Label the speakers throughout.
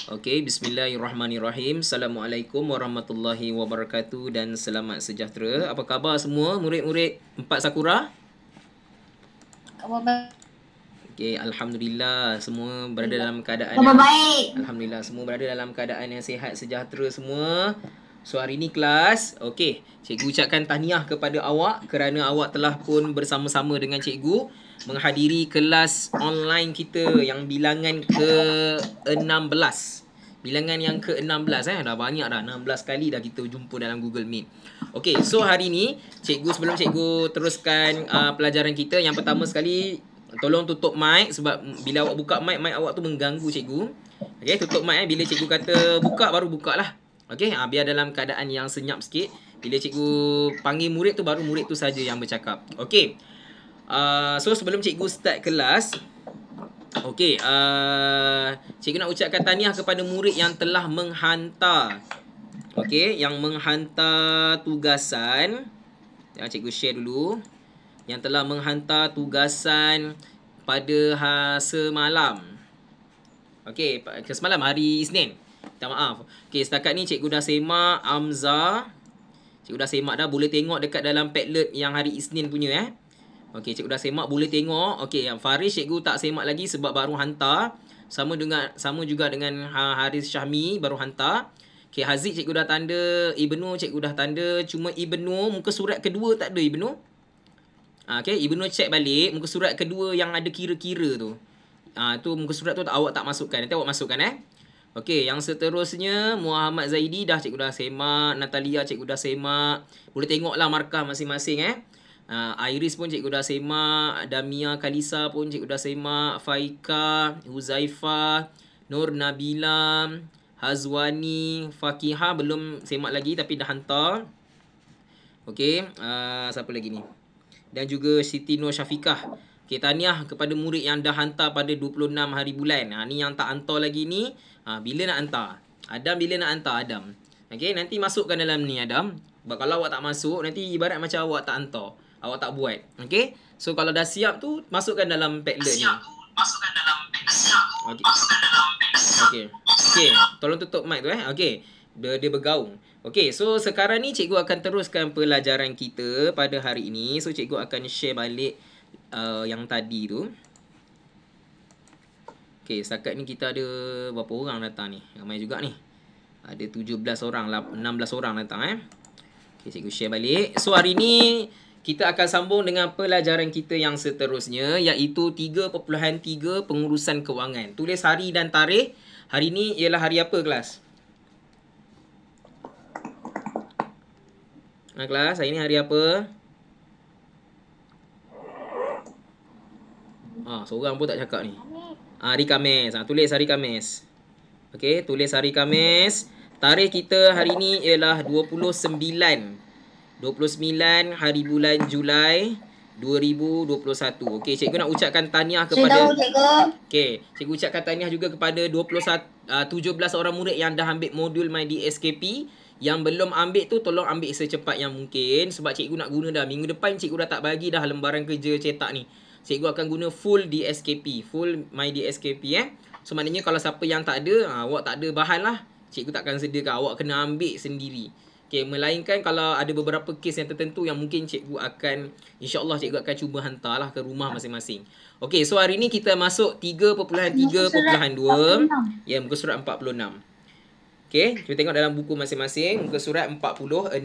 Speaker 1: Okey, bismillahirrahmanirrahim. Assalamualaikum warahmatullahi wabarakatuh dan selamat sejahtera. Apa khabar semua murid-murid 4 Sakura?
Speaker 2: Khabar baik.
Speaker 1: Okey, alhamdulillah semua berada dalam keadaan
Speaker 2: Khabar baik.
Speaker 1: Alhamdulillah semua berada dalam keadaan yang sihat sejahtera semua. So hari ni kelas, okey, cikgu ucapkan tahniah kepada awak kerana awak telah pun bersama-sama dengan cikgu menghadiri kelas online kita yang bilangan ke-16. Bilangan yang ke-16 dah banyak dah, 16 kali dah kita jumpa dalam Google Meet. Okey, so hari ni cikgu sebelum cikgu teruskan pelajaran kita, yang pertama sekali tolong tutup mic sebab bila awak buka mic awak tu mengganggu cikgu. Okey, tutup mic bila cikgu kata buka baru bukalah. Okey, biar dalam keadaan yang senyap sikit. Bila cikgu panggil murid tu baru murid tu saja yang bercakap. Okey. So sebelum cikgu start kelas, okey, cikgu nak ucapkan tahniah kepada murid yang telah menghantar. Okey, yang menghantar tugasan. Cikgu share dulu. Yang telah menghantar tugasan pada semalam. Okey, semalam hari Isnin. Minta maaf. Okey, setakat ni cikgu dah semak Amza. Cikgu dah semak dah, boleh tengok dekat dalam Padlet yang hari Isnin punya Okey, cikgu dah semak, boleh tengok. Okey, yang Faris cikgu tak semak lagi sebab baru hantar. Sama juga dengan Haris Syahmi baru hantar. Okey, Haziq cikgu dah tanda, Ibnu cikgu dah tanda, cuma Ibnu muka surat kedua tak ada Ibnu. Okey, Ibnu check balik muka surat kedua yang ada kira-kira tu. Tu muka surat tu awak tak masukkan. Nanti awak masukkan Okey, yang seterusnya Muhammad Zaidi dah cikgu dah semak, Natalia cikgu dah semak. Boleh tengoklah markah masing-masing Iris pun cikgu dah semak, Damia Kalisa pun cikgu dah semak, Faika, Huzaifah, Nur Nabila, Hazwani, Fakihah belum semak lagi tapi dah hantar. Okey, siapa lagi ni? Dan juga Siti Nur Syafiqah. Okey, tahniah kepada murid yang dah hantar pada 26 hari bulan. Ni yang tak hantar lagi ni, bila nak hantar? Adam bila nak hantar Adam? Okey, nanti masukkan dalam ni Adam. Sebab kalau awak tak masuk, nanti ibarat macam awak tak hantar. Awak tak buat. Okey? So kalau dah siap tu, masukkan dalam Padlet ni. Okey. Okey. Okey, tolong tutup mic tu Okey. Dia bergaung. Okey, so sekarang ni cikgu akan teruskan pelajaran kita pada hari ini. So cikgu akan share balik yang tadi tu. Okey, setakat ni kita ada berapa orang datang ni? Ramai juga ni. Ada 17 orang, 16 orang datang Okey, cikgu share balik. So hari ni kita akan sambung dengan pelajaran kita yang seterusnya, iaitu 3.3 pengurusan kewangan. Tulis hari dan tarikh. Hari ni ialah hari apa kelas? Kelas, hari ni hari apa? Seorang pun tak cakap ni. Hari Khamis. Tulis hari Khamis. Okey, tulis hari Khamis. Tarikh kita hari ni ialah 29 hari bulan Julai 2021. Okey, cikgu nak ucapkan tahniah kepada Okey, cikgu ucapkan tahniah juga kepada 17 orang murid yang dah ambil modul MyDSKP. Yang belum ambil tu tolong ambil secepat yang mungkin sebab cikgu nak guna dah. Minggu depan cikgu dah tak bagi dah lembaran kerja cetak ni. Cikgu akan guna full DSKP, full MyDSKP So maknanya kalau siapa yang tak ada, awak tak ada bahan lah, cikgu takkan sediakan, awak kena ambil sendiri. Okey, melainkan kalau ada beberapa kes yang tertentu yang mungkin cikgu akan, insya-Allah cikgu akan cuba hantarlah ke rumah masing-masing. Okey, so hari ni kita masuk 3.3.2. Ya, muka surat 46. Okey, kita tengok dalam buku masing-masing, muka surat 46.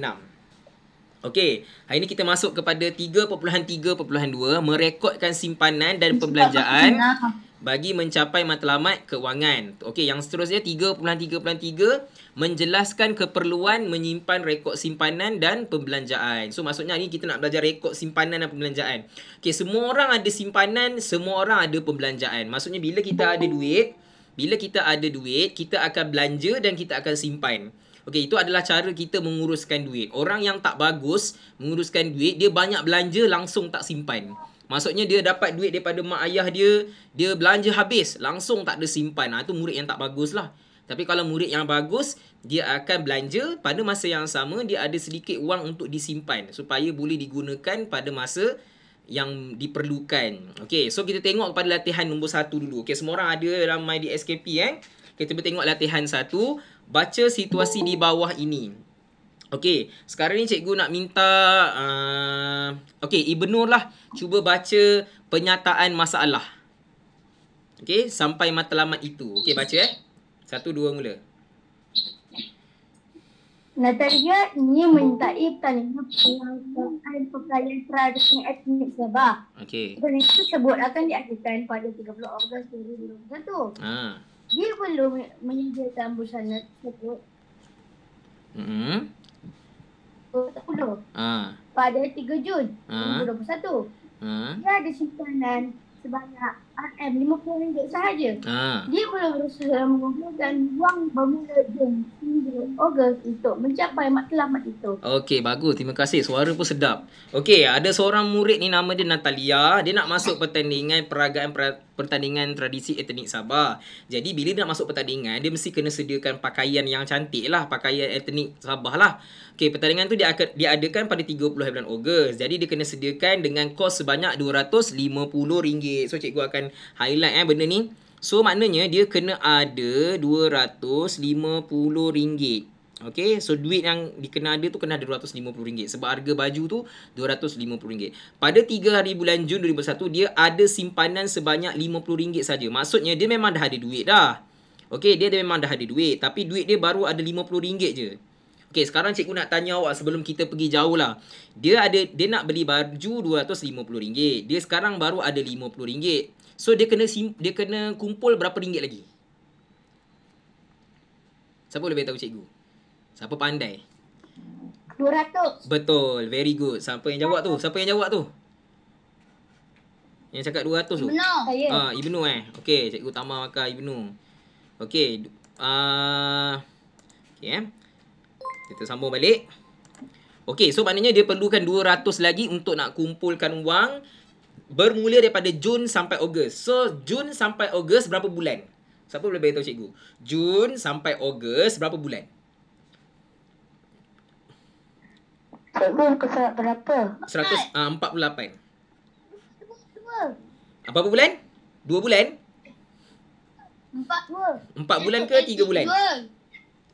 Speaker 1: Okey, hari ni kita masuk kepada 3.3.2, merekodkan simpanan dan pembelanjaan bagi mencapai matlamat kewangan. Okey, yang seterusnya 3.3.3 menjelaskan keperluan menyimpan rekod simpanan dan pembelanjaan. So maksudnya ni kita nak belajar rekod simpanan dan pembelanjaan. Okey, semua orang ada simpanan, semua orang ada pembelanjaan. Maksudnya bila kita ada duit, kita akan belanja dan kita akan simpan. Okey, itu adalah cara kita menguruskan duit. Orang yang tak bagus menguruskan duit, dia banyak belanja langsung tak simpan. Maksudnya dia dapat duit daripada mak ayah dia, dia belanja habis, langsung tak ada simpan. Itu murid yang tak bagus lah. Tapi kalau murid yang bagus, dia akan belanja, pada masa yang sama dia ada sedikit wang untuk disimpan supaya boleh digunakan pada masa yang diperlukan. Okey, so kita tengok pada latihan nombor 1 dulu. Okey, semua orang ada dalam MyDSKP Kita tengok latihan 1. Baca situasi di bawah ini. Okey, sekarang ni cikgu nak minta okey, Ibnur lah cuba baca penyataan masalah. Okey, sampai matlamat itu. Okey, baca 1, 2 mula.
Speaker 2: Natalia ini menyertai pertandingan pelaksanaan perkelahian tradisi etnik Sabah.
Speaker 1: Okey.
Speaker 2: Pertandingan tersebut akan diadakan pada 30 Ogos 2021. Dia belum menyediakan busana tersebut. Pada 3 Jun 2021. Dia ada simpanan sebanyak RM50 sahaja. Dia belum berusaha mengumpulkan wang bermula Jun hingga Ogos untuk mencapai matlamat itu.
Speaker 1: Okey, bagus. Terima kasih. Suara pun sedap. Okey, ada seorang murid ni nama dia Natalia. Dia nak masuk pertandingan peragaan pertandingan tradisi etnik Sabah. Jadi bila dia nak masuk pertandingan, dia mesti kena sediakan pakaian yang cantik lah, pakaian etnik Sabah lah. Okey, pertandingan tu dia adakan pada 30 bulan Ogos. Jadi dia kena sediakan dengan kos sebanyak RM250. So cikgu akan highlight benda ni. So maknanya dia kena ada RM250. Okey, so duit yang dikena ada tu kena ada RM250 sebab harga baju tu RM250. Pada 3 hari bulan Jun 2021 dia ada simpanan sebanyak RM50 saja. Maksudnya dia memang dah ada duit dah. Okey, dia memang dah ada duit tapi duit dia baru ada RM50 je. Okey, sekarang cikgu nak tanya awak sebelum kita pergi jauh lah. Dia nak beli baju RM250. Dia sekarang baru ada RM50. So dia kena kumpul berapa ringgit lagi? Siapa boleh beritahu cikgu? Siapa pandai?
Speaker 2: 200.
Speaker 1: Betul, very good. Siapa yang jawab tu? Yang cakap 200 tu?
Speaker 2: Saya.
Speaker 1: Ibnu Okey, cikgu tambah markah Ibnu. Okey. Okey Kita sambung balik. Okey, so maknanya dia perlukan 200 lagi untuk nak kumpulkan wang bermula daripada Jun sampai Ogos. So, Jun sampai Ogos berapa bulan? Siapa boleh beritahu cikgu? Jun sampai Ogos berapa bulan?
Speaker 2: Cikgu kesal berapa?
Speaker 1: 148. Apa bulan? 2 bulan? 4 bulan ke 3 bulan?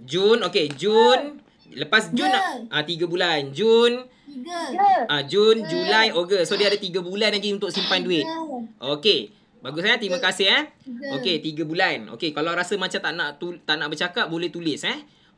Speaker 1: Jun, okey, Jun. Lepas Jun 3 bulan. Jun, Julai, Ogos. So dia ada 3 bulan lagi untuk simpan duit. Okey. Bagus terima kasih Okey, 3 bulan. Okey, kalau rasa macam tak nak bercakap boleh tulis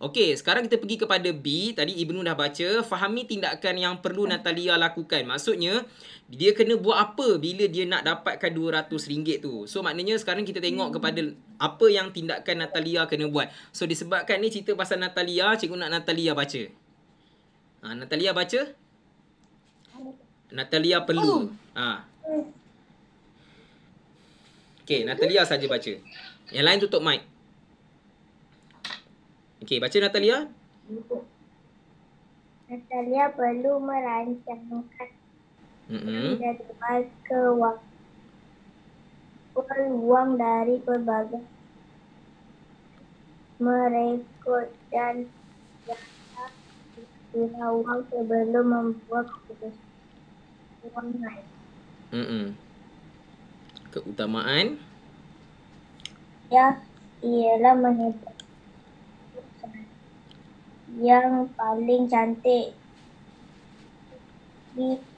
Speaker 1: Okey, sekarang kita pergi kepada B. Tadi Ibnu dah baca. Fahami tindakan yang perlu Natalia lakukan. Maksudnya, dia kena buat apa bila dia nak dapatkan RM200 tu. So, maknanya sekarang kita tengok kepada apa yang tindakan Natalia kena buat. So, disebabkan ni cerita pasal Natalia, cikgu nak Natalia baca. Natalia baca. Natalia perlu. Okey, Natalia saja baca. Yang lain tutup mic. Okey, baca Natalia.
Speaker 2: Natalia perlu merancangkan jadual wang dari pelbagai merekod dan data guna wang sebelum membuat keputusan wang.
Speaker 1: Keutamaan
Speaker 2: ialah menyebut yang paling cantik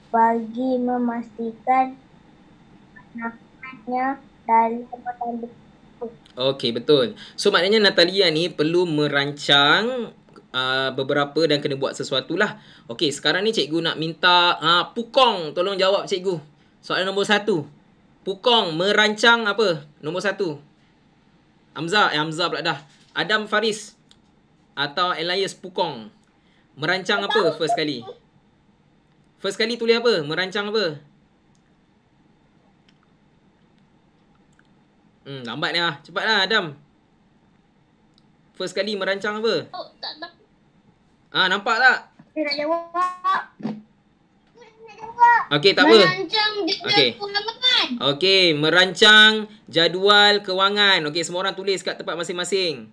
Speaker 2: bagi memastikan namanya dalam pertandingan.
Speaker 1: Okey, betul. So maknanya Natalia ni perlu merancang beberapa dan kena buat sesuatu lah. Okey, sekarang ni cikgu nak minta Pukong tolong jawab cikgu. Soalan nombor 1. Pukong merancang apa? Nombor 1. Hamzah pula dah. Adam Faris atau Elias Pukong. Merancang apa first kali? First kali tulis apa? Merancang apa? Lambat ni lah. Cepatlah Adam. First kali merancang apa? Nampak tak?
Speaker 2: Saya nak jawab.
Speaker 1: Okey, tak apa.
Speaker 2: Merancang jadual kewangan.
Speaker 1: Okey, merancang jadual kewangan. Okey, semua orang tulis kat tempat masing-masing.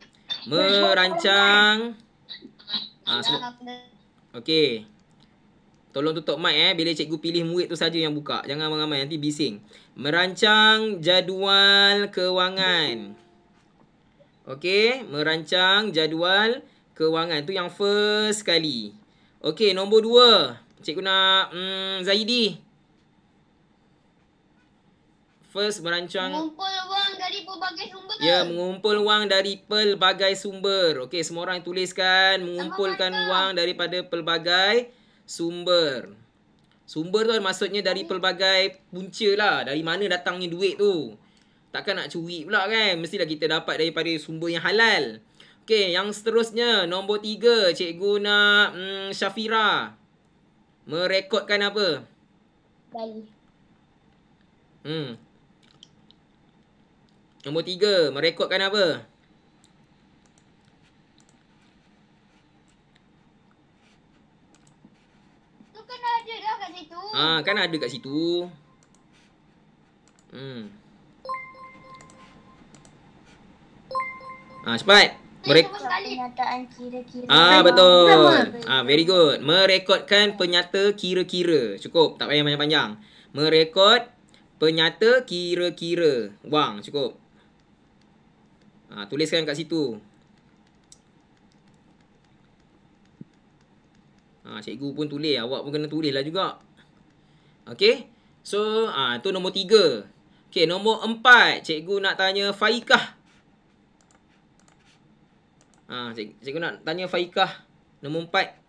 Speaker 1: Merancang. Okey. Tolong tutup mic bila cikgu pilih murid tu saja yang buka. Jangan ramai-ramai nanti bising. Merancang jadual kewangan. Okey, merancang jadual kewangan. Tu yang first kali. Okey, nombor 2. Cikgu nak Zaidi. First merancang.
Speaker 2: Mengumpul wang dari pelbagai sumber.
Speaker 1: Ya, mengumpul wang dari pelbagai sumber. Okey, semua orang tuliskan mengumpulkan wang daripada pelbagai sumber. Sumber tu maksudnya dari pelbagai punca lah. Dari mana datangnya duit tu. Takkan nak curi pula kan. Mestilah kita dapat daripada sumber yang halal. Okey, yang seterusnya. Nombor 3. Cikgu nak Syafira. Merekodkan apa?
Speaker 2: Bali.
Speaker 1: Nombor 3. Merekodkan apa?
Speaker 2: Tu kan ada dah kat situ.
Speaker 1: Kan ada kat situ. Cepat.
Speaker 2: Penyataan kira-kira.
Speaker 1: Betul. Very good. Merekodkan penyata kira-kira. Cukup. Tak payah panjang-panjang. Merekod penyata kira-kira wang. Cukup. Tuliskan kat situ. Cikgu pun tulis. Awak pun kena tulis lah juga. Okey. So, tu nombor 3. Okey, nombor 4. Cikgu nak tanya Faikah. Cikgu nak tanya Faikah. Nombor 4.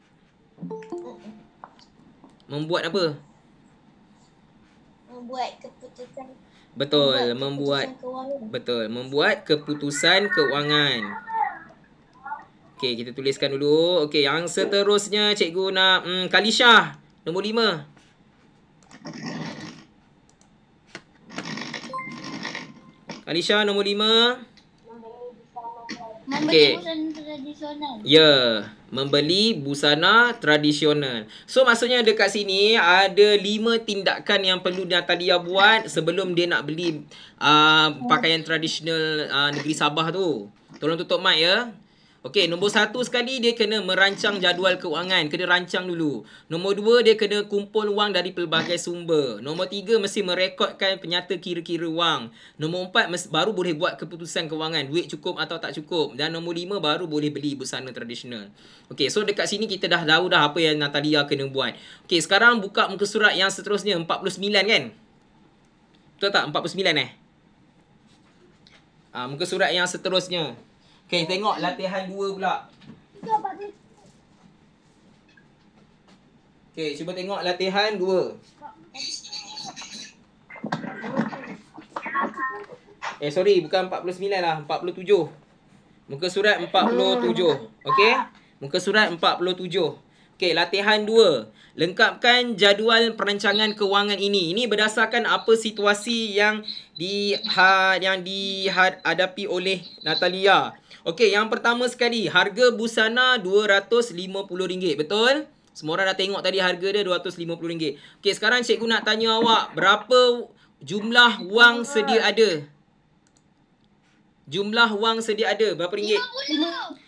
Speaker 1: Membuat apa?
Speaker 2: Membuat keputusan.
Speaker 1: Betul, membuat keputusan kewangan. Okey, kita tuliskan dulu. Okey, yang seterusnya cikgu nak Kalisha, nombor 5. Kalisha nombor 5.
Speaker 2: Membeli busana tradisional.
Speaker 1: Ya, membeli busana tradisional. So maksudnya dekat sini ada 5 tindakan yang perlu Natalia buat sebelum dia nak beli pakaian tradisional negeri Sabah tu. Tolong tutup mic ya. Okey, nombor 1 sekali dia kena merancang jadual kewangan. Kena rancang dulu. Nombor 2 dia kena kumpul wang dari pelbagai sumber. Nombor 3 mesti merekodkan penyata kira-kira wang. Nombor 4 baru boleh buat keputusan kewangan. Duit cukup atau tak cukup. Dan nombor 5 baru boleh beli busana tradisional. Okey, so dekat sini kita dah tahu dah apa yang Natalia kena buat. Okey, sekarang buka muka surat yang seterusnya. 49 kan? Betul tak? 49 muka surat yang seterusnya. Okey, tengok latihan 2 pula. Okey, cuba tengok latihan 2. Sorry, bukan 49 lah, 47. Muka surat 47. Okey? Muka surat 47. Okey, latihan 2. Lengkapkan jadual perancangan kewangan ini. Ini berdasarkan apa situasi yang dihadapi oleh Natalia. Okey, yang pertama sekali, harga busana RM250. Betul? Semua orang dah tengok tadi harga dia RM250. Okey, sekarang cikgu nak tanya awak, berapa jumlah wang sedia ada? Jumlah wang sedia ada berapa ringgit?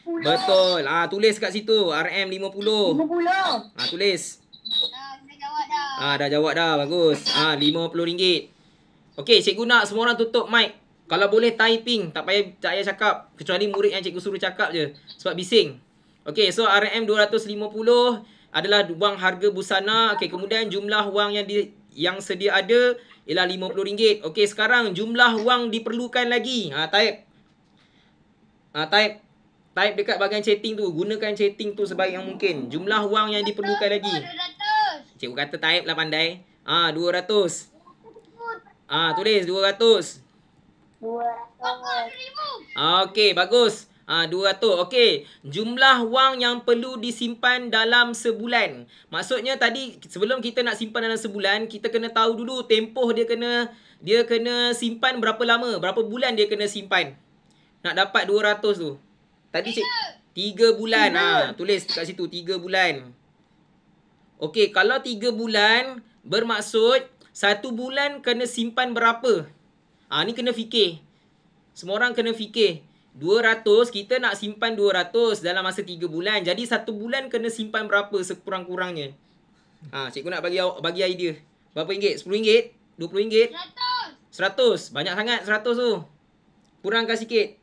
Speaker 2: 50.
Speaker 1: Betul. Tulis kat situ RM50.
Speaker 2: 50.
Speaker 1: Tulis.
Speaker 2: Dah jawab dah.
Speaker 1: Dah jawab dah. Bagus. RM50. Okey, cikgu nak semua orang tutup mic. Kalau boleh typing, tak payah cakap. Kecuali murid yang cikgu suruh cakap je. Sebab bising. Okey, so RM250 adalah wang harga busana. Okey, kemudian jumlah wang yang sedia ada ialah RM50. Okey, sekarang jumlah wang diperlukan lagi. Type. Type dekat bahagian chatting tu. Gunakan chatting tu sebaik yang mungkin. Jumlah wang yang diperlukan lagi.
Speaker 2: 200.
Speaker 1: Cikgu kata type lah pandai. 200. Tulis 200.
Speaker 2: 200.
Speaker 1: Okey, bagus. 200. Okey. Jumlah wang yang perlu disimpan dalam sebulan. Maksudnya tadi sebelum kita nak simpan dalam sebulan, kita kena tahu dulu tempoh dia kena simpan berapa lama, berapa bulan dia kena simpan. Nak dapat 200 tu. Tadi 3 bulan. Tulis kat situ 3 bulan. Okey, kalau 3 bulan bermaksud 1 bulan kena simpan berapa? Ni kena fikir. Semua orang kena fikir. 200, kita nak simpan 200 dalam masa 3 bulan. Jadi 1 bulan kena simpan berapa sekurang-kurangnya? Cikgu nak bagi idea. Berapa ringgit? RM10? RM20?
Speaker 2: 100.
Speaker 1: 100. Banyak sangat 100 tu. Kurangkan sikit.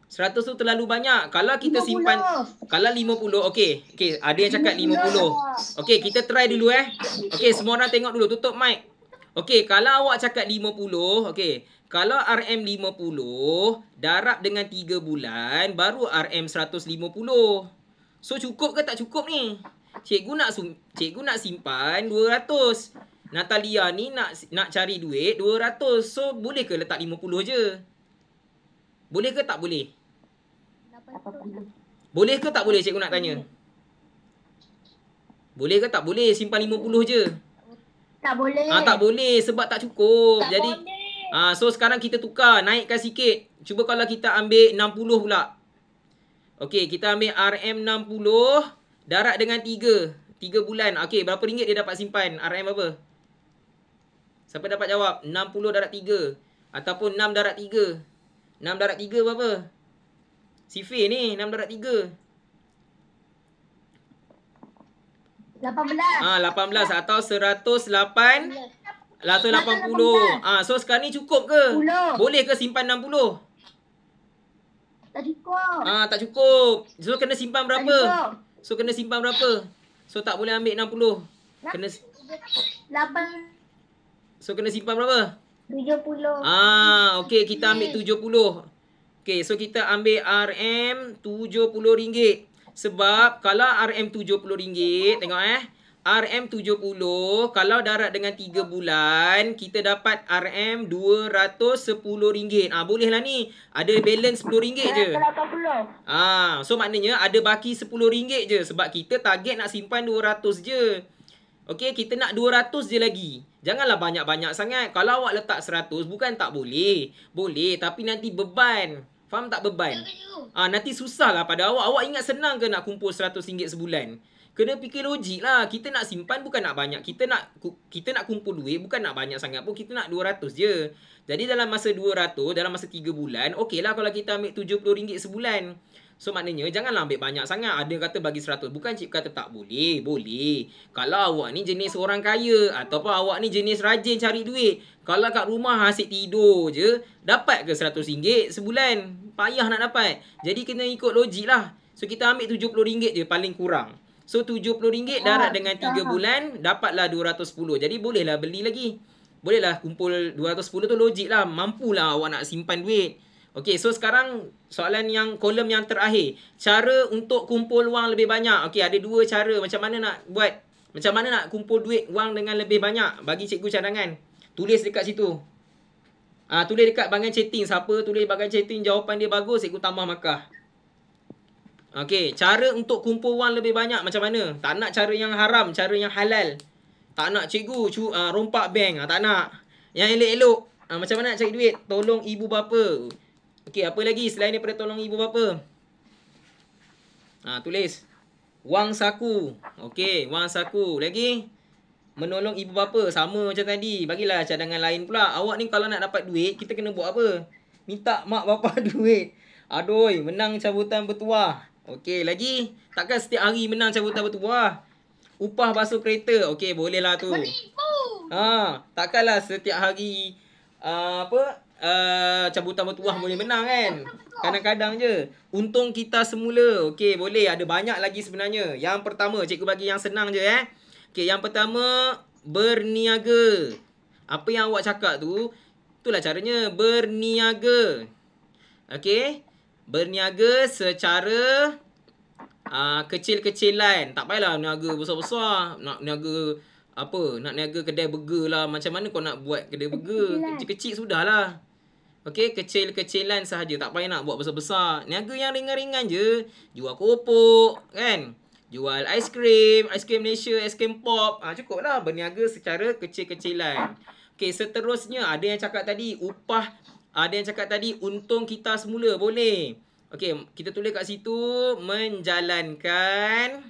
Speaker 1: 100 tu terlalu banyak. Kalau kita
Speaker 2: 50.
Speaker 1: simpan, kalau 50, okey. Okey, ada yang cakap 50. Okey, kita try dulu Okey, semua orang tengok dulu, tutup mic. Okey, kalau awak cakap 50, okey. Kalau RM50 darab dengan 3 bulan baru RM150. So cukup ke tak cukup ni? Cikgu nak simpan 200. Natalia ni nak cari duit 200. So boleh ke letak 50 je? Boleh ke tak boleh? Boleh ke tak boleh, cikgu nak tanya? Boleh ke tak boleh simpan 50 je?
Speaker 2: Tak boleh.
Speaker 1: Tak boleh sebab tak cukup.
Speaker 2: Tak
Speaker 1: Jadi
Speaker 2: boleh.
Speaker 1: so sekarang kita tukar, naikkan sikit. Cuba kalau kita ambil 60 pula. Okey, kita ambil RM60 darab dengan 3 bulan. Okey, berapa ringgit dia dapat simpan? RM berapa? Siapa dapat jawab? 60 darab 3 ataupun 6 darab 3. 6 darab 3 berapa? Sifir ni 6 darab 3.
Speaker 2: 18.
Speaker 1: 18 atau 180. So sekarang ni cukup ke?
Speaker 2: 10.
Speaker 1: Boleh ke simpan 60?
Speaker 2: Tak cukup.
Speaker 1: Tak cukup. So kena simpan berapa?
Speaker 2: Tak cukup.
Speaker 1: So tak boleh ambil 60. Kena
Speaker 2: 8.
Speaker 1: So kena simpan berapa?
Speaker 2: 70.
Speaker 1: Okey, kita ambil 70. Okey, so kita ambil RM70. Sebab kalau RM70, tengok RM70 kalau darat dengan 3 bulan, kita dapat RM210. Boleh lah ni. Ada balance RM10 je.
Speaker 2: 80.
Speaker 1: So maknanya ada baki RM10 je. Sebab kita target nak simpan 200 je. Okey, kita nak 200 je lagi. Janganlah banyak-banyak sangat. Kalau awak letak 100, bukan tak boleh. Boleh, tapi nanti beban. Faham tak beban? Nanti susah lah pada awak. Awak ingat senang ke nak kumpul RM100 sebulan? Kena fikir logik lah. Kita nak simpan bukan nak banyak. Kita nak kumpul duit bukan nak banyak sangat pun. Kita nak 200 je. Jadi dalam masa 200, dalam masa 3 bulan, okey lah kalau kita ambil RM70 sebulan. So maknanya janganlah ambil banyak sangat. Ada yang kata bagi 100. Bukan cik kata tak boleh. Boleh. Kalau awak ni jenis orang kaya ataupun awak ni jenis rajin cari duit. Kalau kat rumah asyik tidur je, dapat ke RM100 sebulan? Payah nak dapat. Jadi kena ikut logik lah. So kita ambil RM70 je paling kurang. So RM70 darat dengan 3 bulan, dapatlah 210. Jadi bolehlah beli lagi. Bolehlah kumpul 210 tu logik lah. Mampulah awak nak simpan duit. Okey, so sekarang soalan yang kolom yang terakhir. Cara untuk kumpul wang lebih banyak. Okey, ada 2 cara macam mana nak buat. Macam mana nak kumpul duit wang dengan lebih banyak. Bagi cikgu cadangan. Tulis dekat situ. Tulis dekat bahagian chatting. Siapa tulis bahagian chatting jawapan dia bagus, cikgu tambah markah. Okey, cara untuk kumpul wang lebih banyak macam mana? Tak nak cara yang haram, cara yang halal. Tak nak cikgu rompak bank. Tak nak. Yang elok-elok. Macam mana nak cari duit? Tolong ibu bapa. Okey, apa lagi selain daripada tolong ibu bapa? Tulis. Wang saku. Okey, wang saku. Lagi? Menolong ibu bapa. Sama macam tadi. Bagilah cadangan lain pula. Awak ni kalau nak dapat duit, kita kena buat apa? Minta mak bapa duit. Aduh, menang cabutan bertuah. Okey, lagi? Takkan setiap hari menang cabutan bertuah? Upah basuh kereta. Okey, bolehlah tu. Takkanlah setiap hari cabutan bertuah boleh menang kan? Kadang-kadang je. Untung kita semula. Okey, boleh. Ada banyak lagi sebenarnya. Yang pertama, cikgu bagi yang senang je Okey, yang pertama, berniaga. Apa yang awak cakap tu, itulah caranya. Berniaga. Okey. Berniaga secara kecil-kecilan. Tak payahlah niaga besar-besar. Nak niaga nak niaga kedai burger lah. Macam mana kau nak buat kedai burger? Kecil-kecil sudahlah. Okey, kecil-kecilan sahaja. Tak payah nak buat besar-besar. Niaga yang ringan-ringan je. Jual kopok, kan? Jual aiskrim Malaysia, aiskrim pop. Cukup lah berniaga secara kecil-kecilan. Okey, seterusnya ada yang cakap tadi upah. Ada yang cakap tadi untung kita semula. Boleh. Okey, kita tulis kat situ menjalankan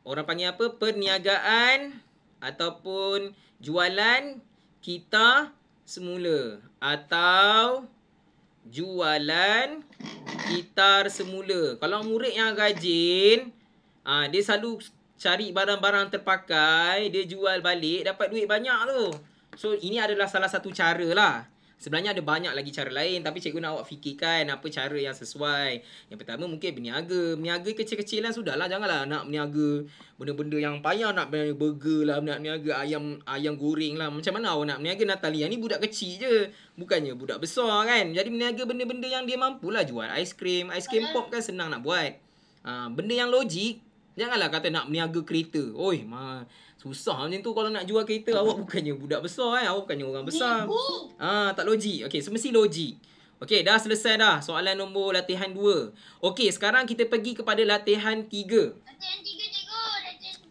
Speaker 1: orang panggil apa? Perniagaan ataupun jualan kita semula atau jualan kitar semula. Kalau murid yang rajin, dia selalu cari barang-barang terpakai, dia jual balik, dapat duit banyak tu. So, ini adalah salah satu cara lah. Sebenarnya ada banyak lagi cara lain, tapi cikgu nak awak fikirkan apa cara yang sesuai. Yang pertama mungkin berniaga. Berniaga kecil-kecilan sudahlah. Janganlah nak berniaga benda-benda yang payah, nak berniaga burger lah, nak berniaga ayam goreng lah. Macam mana awak nak berniaga? Natalia ni budak kecil je. Bukannya budak besar kan. Jadi berniaga benda-benda yang dia mampulah jual. Aiskrim pop kan senang nak buat. Benda yang logik. Janganlah kata nak berniaga kereta. Oi, susah macam tu kalau nak jual kereta. Awak bukannya budak besar Awak bukannya orang besar. Tak logik. Okey, semesti logik. Okey, dah selesai dah soalan nombor latihan 2. Okey, sekarang kita pergi kepada latihan 3.
Speaker 2: Latihan 3 cikgu.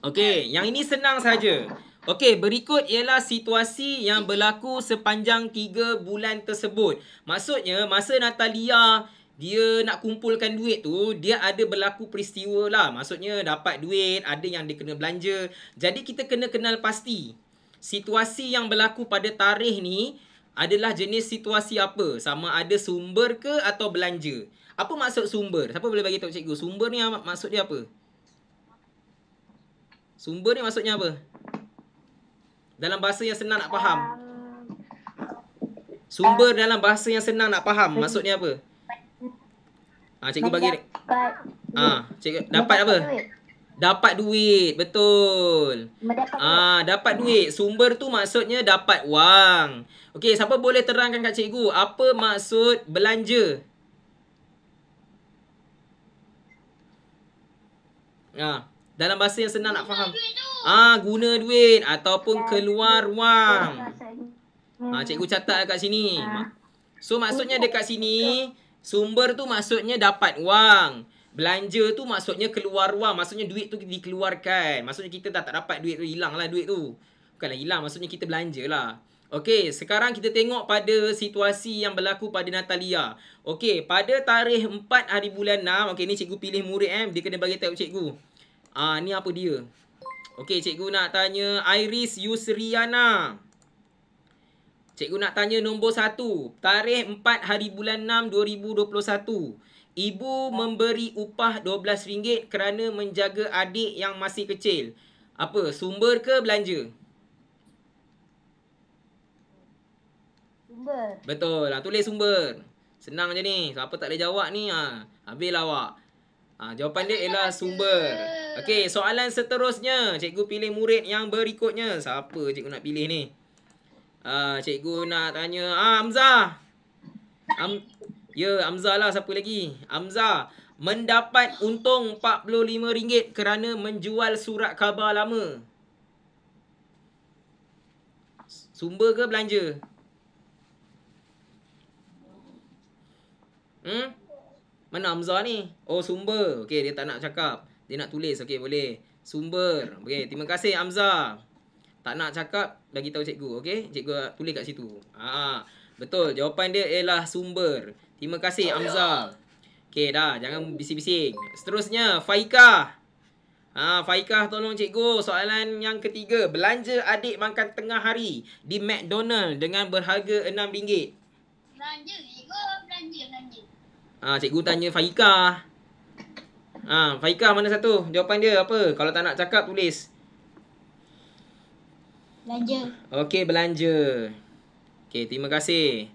Speaker 1: Okey, yang ini senang saja. Okey, berikut ialah situasi yang berlaku sepanjang 3 bulan tersebut. Maksudnya, masa Natalia dia nak kumpulkan duit tu, dia ada berlaku peristiwa lah. Maksudnya dapat duit, ada yang dia kena belanja. Jadi kita kena kenal pasti situasi yang berlaku pada tarikh ni adalah jenis situasi apa? Sama ada sumber ke atau belanja? Apa maksud sumber? Siapa boleh bagi tahu cikgu? Sumber ni maksud dia apa? Sumber ni maksudnya apa? Dalam bahasa yang senang nak faham. Sumber dalam bahasa yang senang nak faham maksudnya apa? Cikgu bagi cikgu dapat apa? Dapat duit, betul. Dapat duit. Sumber tu maksudnya dapat wang. Okey, siapa boleh terangkan kat cikgu apa maksud belanja? Dalam bahasa yang senang nak faham. Guna duit ataupun keluar wang. Cikgu catat kat sini. So maksudnya dekat sini sumber tu maksudnya dapat wang. Belanja tu maksudnya keluar wang. Maksudnya duit tu dikeluarkan. Maksudnya kita tak dapat duit tu. Hilang lah duit tu. Bukanlah hilang. Maksudnya kita belanja lah. Okey. Sekarang kita tengok pada situasi yang berlaku pada Natalia. Okey. Pada tarikh 4 hari bulan 6. Okey. Ni cikgu pilih murid. Dia kena bagi tahu cikgu. Ni apa dia? Okey. Cikgu nak tanya Iris Yusriana. Cikgu nak tanya nombor 1. Tarikh 4 hari bulan 6 2021. Ibu memberi upah RM12 kerana menjaga adik yang masih kecil. Apa? Sumber ke belanja?
Speaker 2: Sumber.
Speaker 1: Betul. Tulis sumber. Senang je ni. Siapa tak boleh jawab ni? Habislah awak. Jawapan dia ialah sumber. Okey, soalan seterusnya. Cikgu pilih murid yang berikutnya. Siapa cikgu nak pilih ni? Cikgu nak tanya Hamzah. Hamzah lah. Siapa lagi? Hamzah mendapat untung RM45 kerana menjual surat khabar lama. Sumber ke belanja? Mana Hamzah ni? Oh, sumber. Okey, dia tak nak cakap. Dia nak tulis. Okey, boleh. Sumber. Okey, terima kasih Hamzah. Tak nak cakap, bagi tahu cikgu. Okey, cikgu tulis kat situ. Betul. Jawapan dia ialah sumber. Terima kasih Hamzah. Okey, dah. Jangan bising-bising. Seterusnya, Faikah. Faikah tolong cikgu. Soalan yang ketiga. Belanja adik makan tengah hari di McDonald dengan berharga RM6.
Speaker 2: Belanja cikgu. Belanja.
Speaker 1: Cikgu tanya Faikah. Faikah mana satu? Jawapan dia apa? Kalau tak nak cakap, tulis.
Speaker 2: Belanja.
Speaker 1: Okey, belanja. Okey, terima kasih.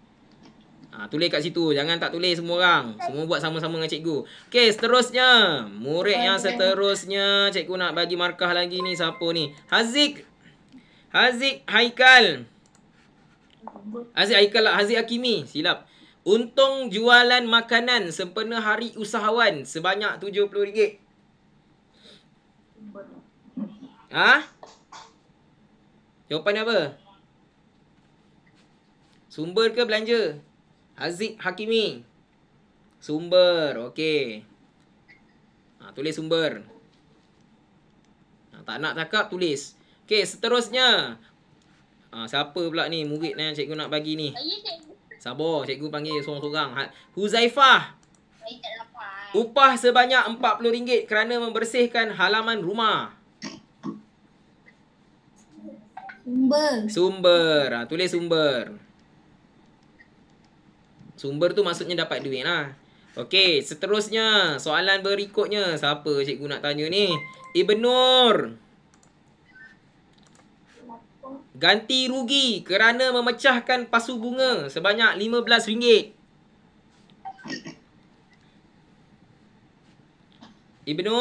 Speaker 1: Tulis kat situ. Jangan tak tulis semua orang. Semua buat sama-sama dengan cikgu. Okey, seterusnya. Murid yang seterusnya. Cikgu nak bagi markah lagi ni. Siapa ni? Haziq Haikal. Haziq Hakimi. Silap. Untung jualan makanan sempena hari usahawan sebanyak RM70. Jawapan apa? Sumber ke belanja? Haziq Hakimi. Sumber. Okey. Tulis sumber. Tak nak cakap, tulis. Okey, seterusnya. Siapa pula ni murid yang cikgu nak bagi ni? Sabar, cikgu panggil seorang-seorang. Huzaifah. Upah sebanyak RM40 kerana membersihkan halaman rumah. Sumber. Tulis sumber. Sumber tu maksudnya dapat duit lah. Okey, seterusnya. Soalan berikutnya. Siapa cikgu nak tanya ni? Ibn Nur. Ganti rugi kerana memecahkan pasu bunga sebanyak RM15. Ibnu,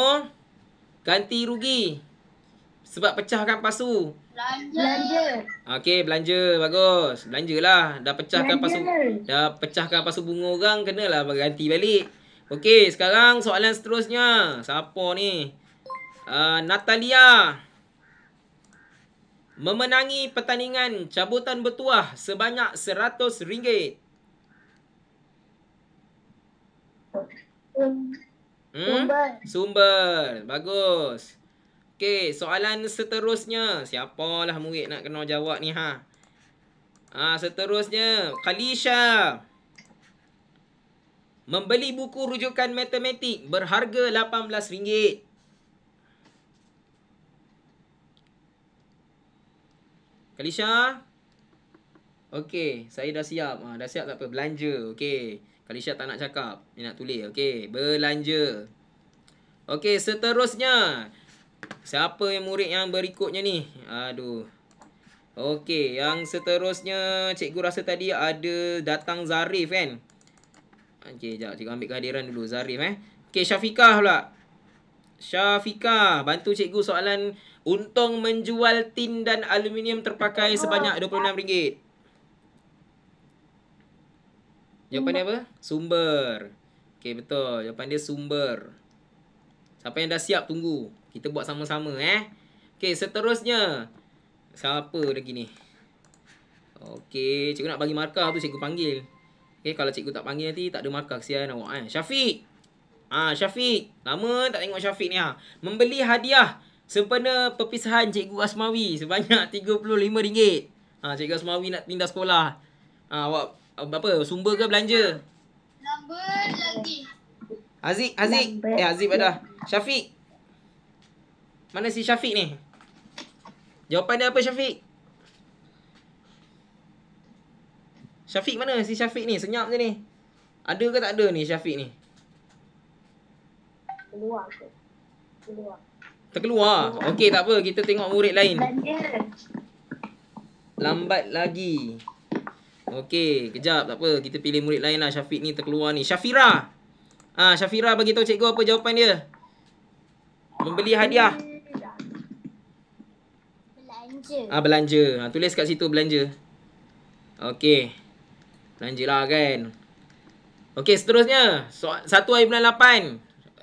Speaker 1: ganti rugi sebab pecahkan pasu.
Speaker 2: Belanja.
Speaker 1: Okey, belanja. Bagus. Belanjalah. Dah pecahkan pasu bunga orang, kenalah ganti balik. Okey, sekarang soalan seterusnya. Siapa ni? Natalia memenangi pertandingan cabutan bertuah sebanyak RM100. Sumber. Bagus. Okey, soalan seterusnya. Siapalah murid nak kena jawab ni ha? Seterusnya, Khalisha membeli buku rujukan matematik berharga RM18. Khalisha? Okey, saya dah siap. Dah siap tak apa, belanja. Okey. Khalisha tak nak cakap, dia nak tulis. Okey, belanja. Okey, seterusnya. Siapa yang murid yang berikutnya ni? Aduh. Okey, yang seterusnya cikgu rasa tadi ada datang Zarif kan? Okey, sekejap cikgu ambil kehadiran dulu Zarif Okey, Syafiqah pula. Syafiqah, bantu cikgu soalan untung menjual tin dan aluminium terpakai sebanyak RM26. Jawapan dia apa? Sumber. Okey, betul. Jawapan dia sumber. Siapa yang dah siap tunggu. Kita buat sama-sama Okey, seterusnya. Siapa lagi ni? Okey, cikgu nak bagi markah tu cikgu panggil. Okey, kalau cikgu tak panggil nanti tak ada markah, kesian awak Syafiq. Syafiq. Lama tak tengok Syafiq ni Membeli hadiah sempena perpisahan Cikgu Asmawi sebanyak RM35. Cikgu Asmawi nak pindah sekolah. Awak apa? Sumber ke belanja?
Speaker 2: Number lagi.
Speaker 1: Aziz. Aziz dah. Syafiq. Mana si Syafiq ni? Jawapan dia apa Syafiq? Syafiq mana si Syafiq ni? Senyap je ni. Ada ke tak ada ni Syafiq ni? Terkeluar. Okey, tak apa. Kita tengok murid lain. Lambat lagi. Okey, kejap. Tak apa. Kita pilih murid lain lah. Syafiq ni terkeluar ni. Syafira. Syafira bagi tahu cikgu apa jawapan dia. Membeli hadiah. Belanja. Tulis kat situ belanja. Okey. Belanjalah kan. Okey, seterusnya. 1 hari bulan 8.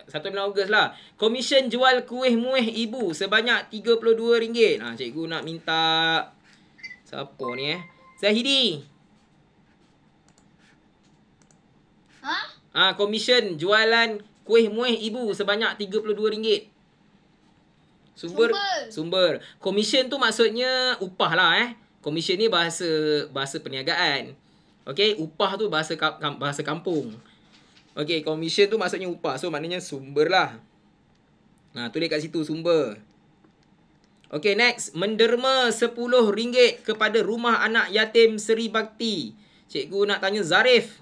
Speaker 1: 1 bulan Ogos lah. Komisen jual kuih muih ibu sebanyak RM32. Cikgu nak minta siapa ni Zahidi. Komisen jualan kuih muih ibu sebanyak RM32. Sumber. Komisen tu maksudnya upah lah Komisen ni bahasa perniagaan. Okey, upah tu bahasa kampung. Okey, komisen tu maksudnya upah. So maknanya sumber lah. Tulis kat situ sumber. Okey, next. Menderma RM10 kepada rumah anak yatim Seri Bakti. Cikgu nak tanya Zarif.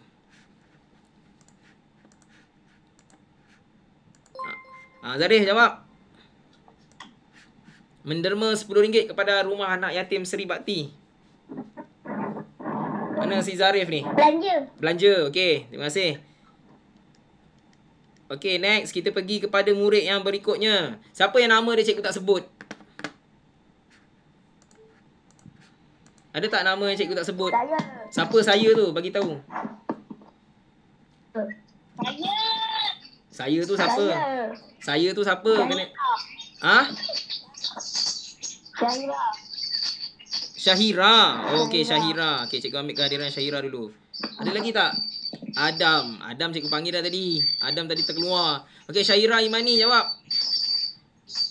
Speaker 1: Zarif jawab. Menderma RM10 kepada rumah anak yatim Seri Bakti. Mana si Zarif ni? Belanja. Okey, terima kasih. Okey, next. Kita pergi kepada murid yang berikutnya. Siapa yang nama dia cikgu tak sebut? Ada tak nama yang cikgu tak sebut? Siapa saya tu? Bagi tahu. Saya tu siapa? Saya tu siapa? Syahira. Okey, Syahira. Okey, cikgu ambil kehadiran Syahira dulu. Ada lagi tak? Adam cikgu panggil dah tadi. Adam tadi terkeluar. Okey, Syahira Imani jawab.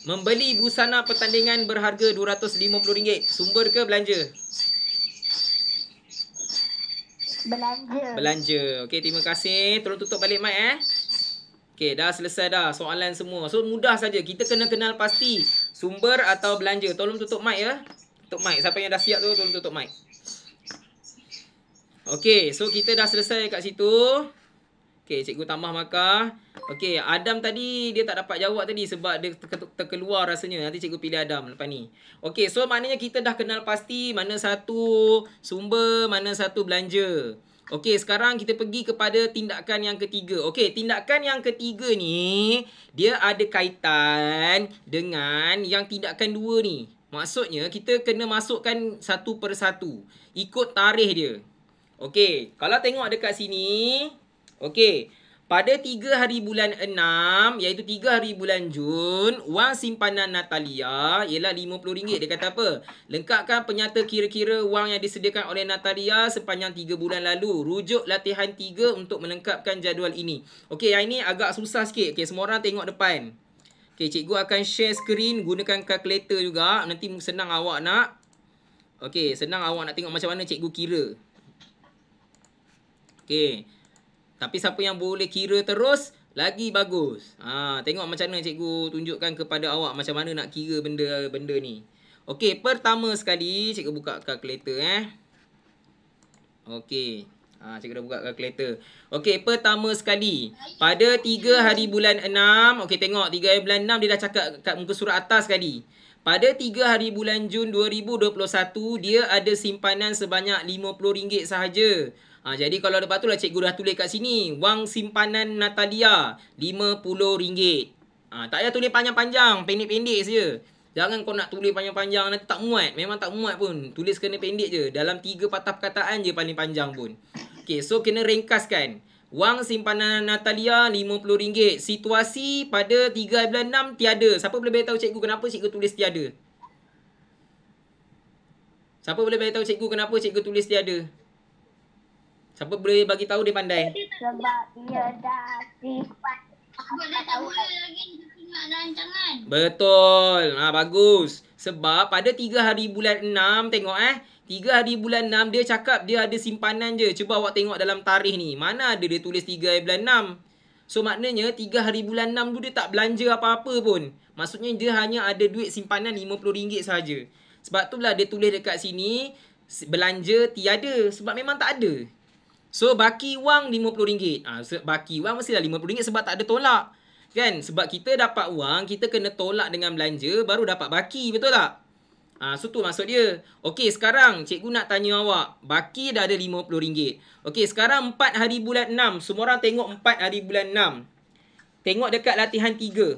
Speaker 1: Membeli busana pertandingan berharga RM250. Sumber ke belanja? Belanja. Okey, terima kasih. Tolong tutup balik mic Okey, dah selesai dah soalan semua. So mudah saja. Kita kena kenal pasti sumber atau belanja. Tolong tutup mic Tutup mic. Siapa yang dah siap tu tolong tutup mic. Okey, so kita dah selesai kat situ. Okey, cikgu tambah markah. Okey, Adam tadi dia tak dapat jawab tadi sebab dia terkeluar rasanya. Nanti cikgu pilih Adam lepas ni. Okey, so maknanya kita dah kenal pasti mana satu sumber, mana satu belanja. Okey, sekarang kita pergi kepada tindakan yang ketiga. Okey, tindakan yang ketiga ni dia ada kaitan dengan yang tindakan dua ni. Maksudnya kita kena masukkan satu persatu. Ikut tarikh dia. Okey, kalau tengok dekat sini, okey, pada 3 hari bulan 6, iaitu 3 hari bulan Jun, wang simpanan Natalia ialah RM50. Dia kata apa? Lengkapkan penyata kira-kira wang yang disediakan oleh Natalia sepanjang 3 bulan lalu. Rujuk latihan 3 untuk melengkapkan jadual ini. Okey, yang ini agak susah sikit. Okey, semua orang tengok depan. Okey, cikgu akan share skrin, gunakan kalkulator juga. Nanti senang awak nak. Okey, senang awak nak tengok macam mana cikgu kira. Okey. Tapi siapa yang boleh kira terus, lagi bagus. Tengok macam mana cikgu tunjukkan kepada awak macam mana nak kira benda-benda ni. Okey, pertama sekali cikgu buka kalkulator Okey. Cikgu dah buka kalkulator. Okey, pertama sekali. Pada 3 hari bulan 6, okey tengok 3 hari bulan 6 dia dah cakap kat muka surat atas tadi. Pada 3 hari bulan Jun 2021, dia ada simpanan sebanyak RM50 sahaja. Jadi kalau lepas tu lah cikgu dah tulis kat sini, wang simpanan Natalia RM50. Tak payah tulis panjang-panjang, pendek-pendek saja. Jangan kau nak tulis panjang-panjang, nanti tak muat. Memang tak muat pun. Tulis kena pendek je. Dalam 3 patah perkataan je paling panjang pun. Okay, so kena ringkaskan. Wang simpanan Natalia RM50. Situasi pada 3 bulan 6 tiada. Siapa boleh beritahu cikgu kenapa cikgu tulis tiada? Siapa boleh beritahu cikgu kenapa cikgu tulis tiada? Siapa boleh bagi tahu dia pandai?
Speaker 2: Sebab dia dah simpan.
Speaker 3: Sebab dah tak boleh lagi tengok rancangan.
Speaker 1: Betul. Bagus. Sebab pada 3 hari bulan 6, tengok 3 hari bulan 6 dia cakap dia ada simpanan je. Cuba awak tengok dalam tarikh ni. Mana ada dia tulis 3 hari bulan 6. So maknanya 3 hari bulan 6 tu dia tak belanja apa-apa pun. Maksudnya dia hanya ada duit simpanan RM50 sahaja. Sebab tu lah dia tulis dekat sini belanja tiada. Sebab memang tak ada. So, baki wang RM50. Baki wang mestilah RM50 sebab tak ada tolak. Kan? Sebab kita dapat wang, kita kena tolak dengan belanja, baru dapat baki. Betul tak? So, tu maksud dia. Okey, sekarang cikgu nak tanya awak. Baki dah ada RM50. Okey, sekarang 4 hari bulan 6. Semua orang tengok 4 hari bulan 6. Tengok dekat latihan 3.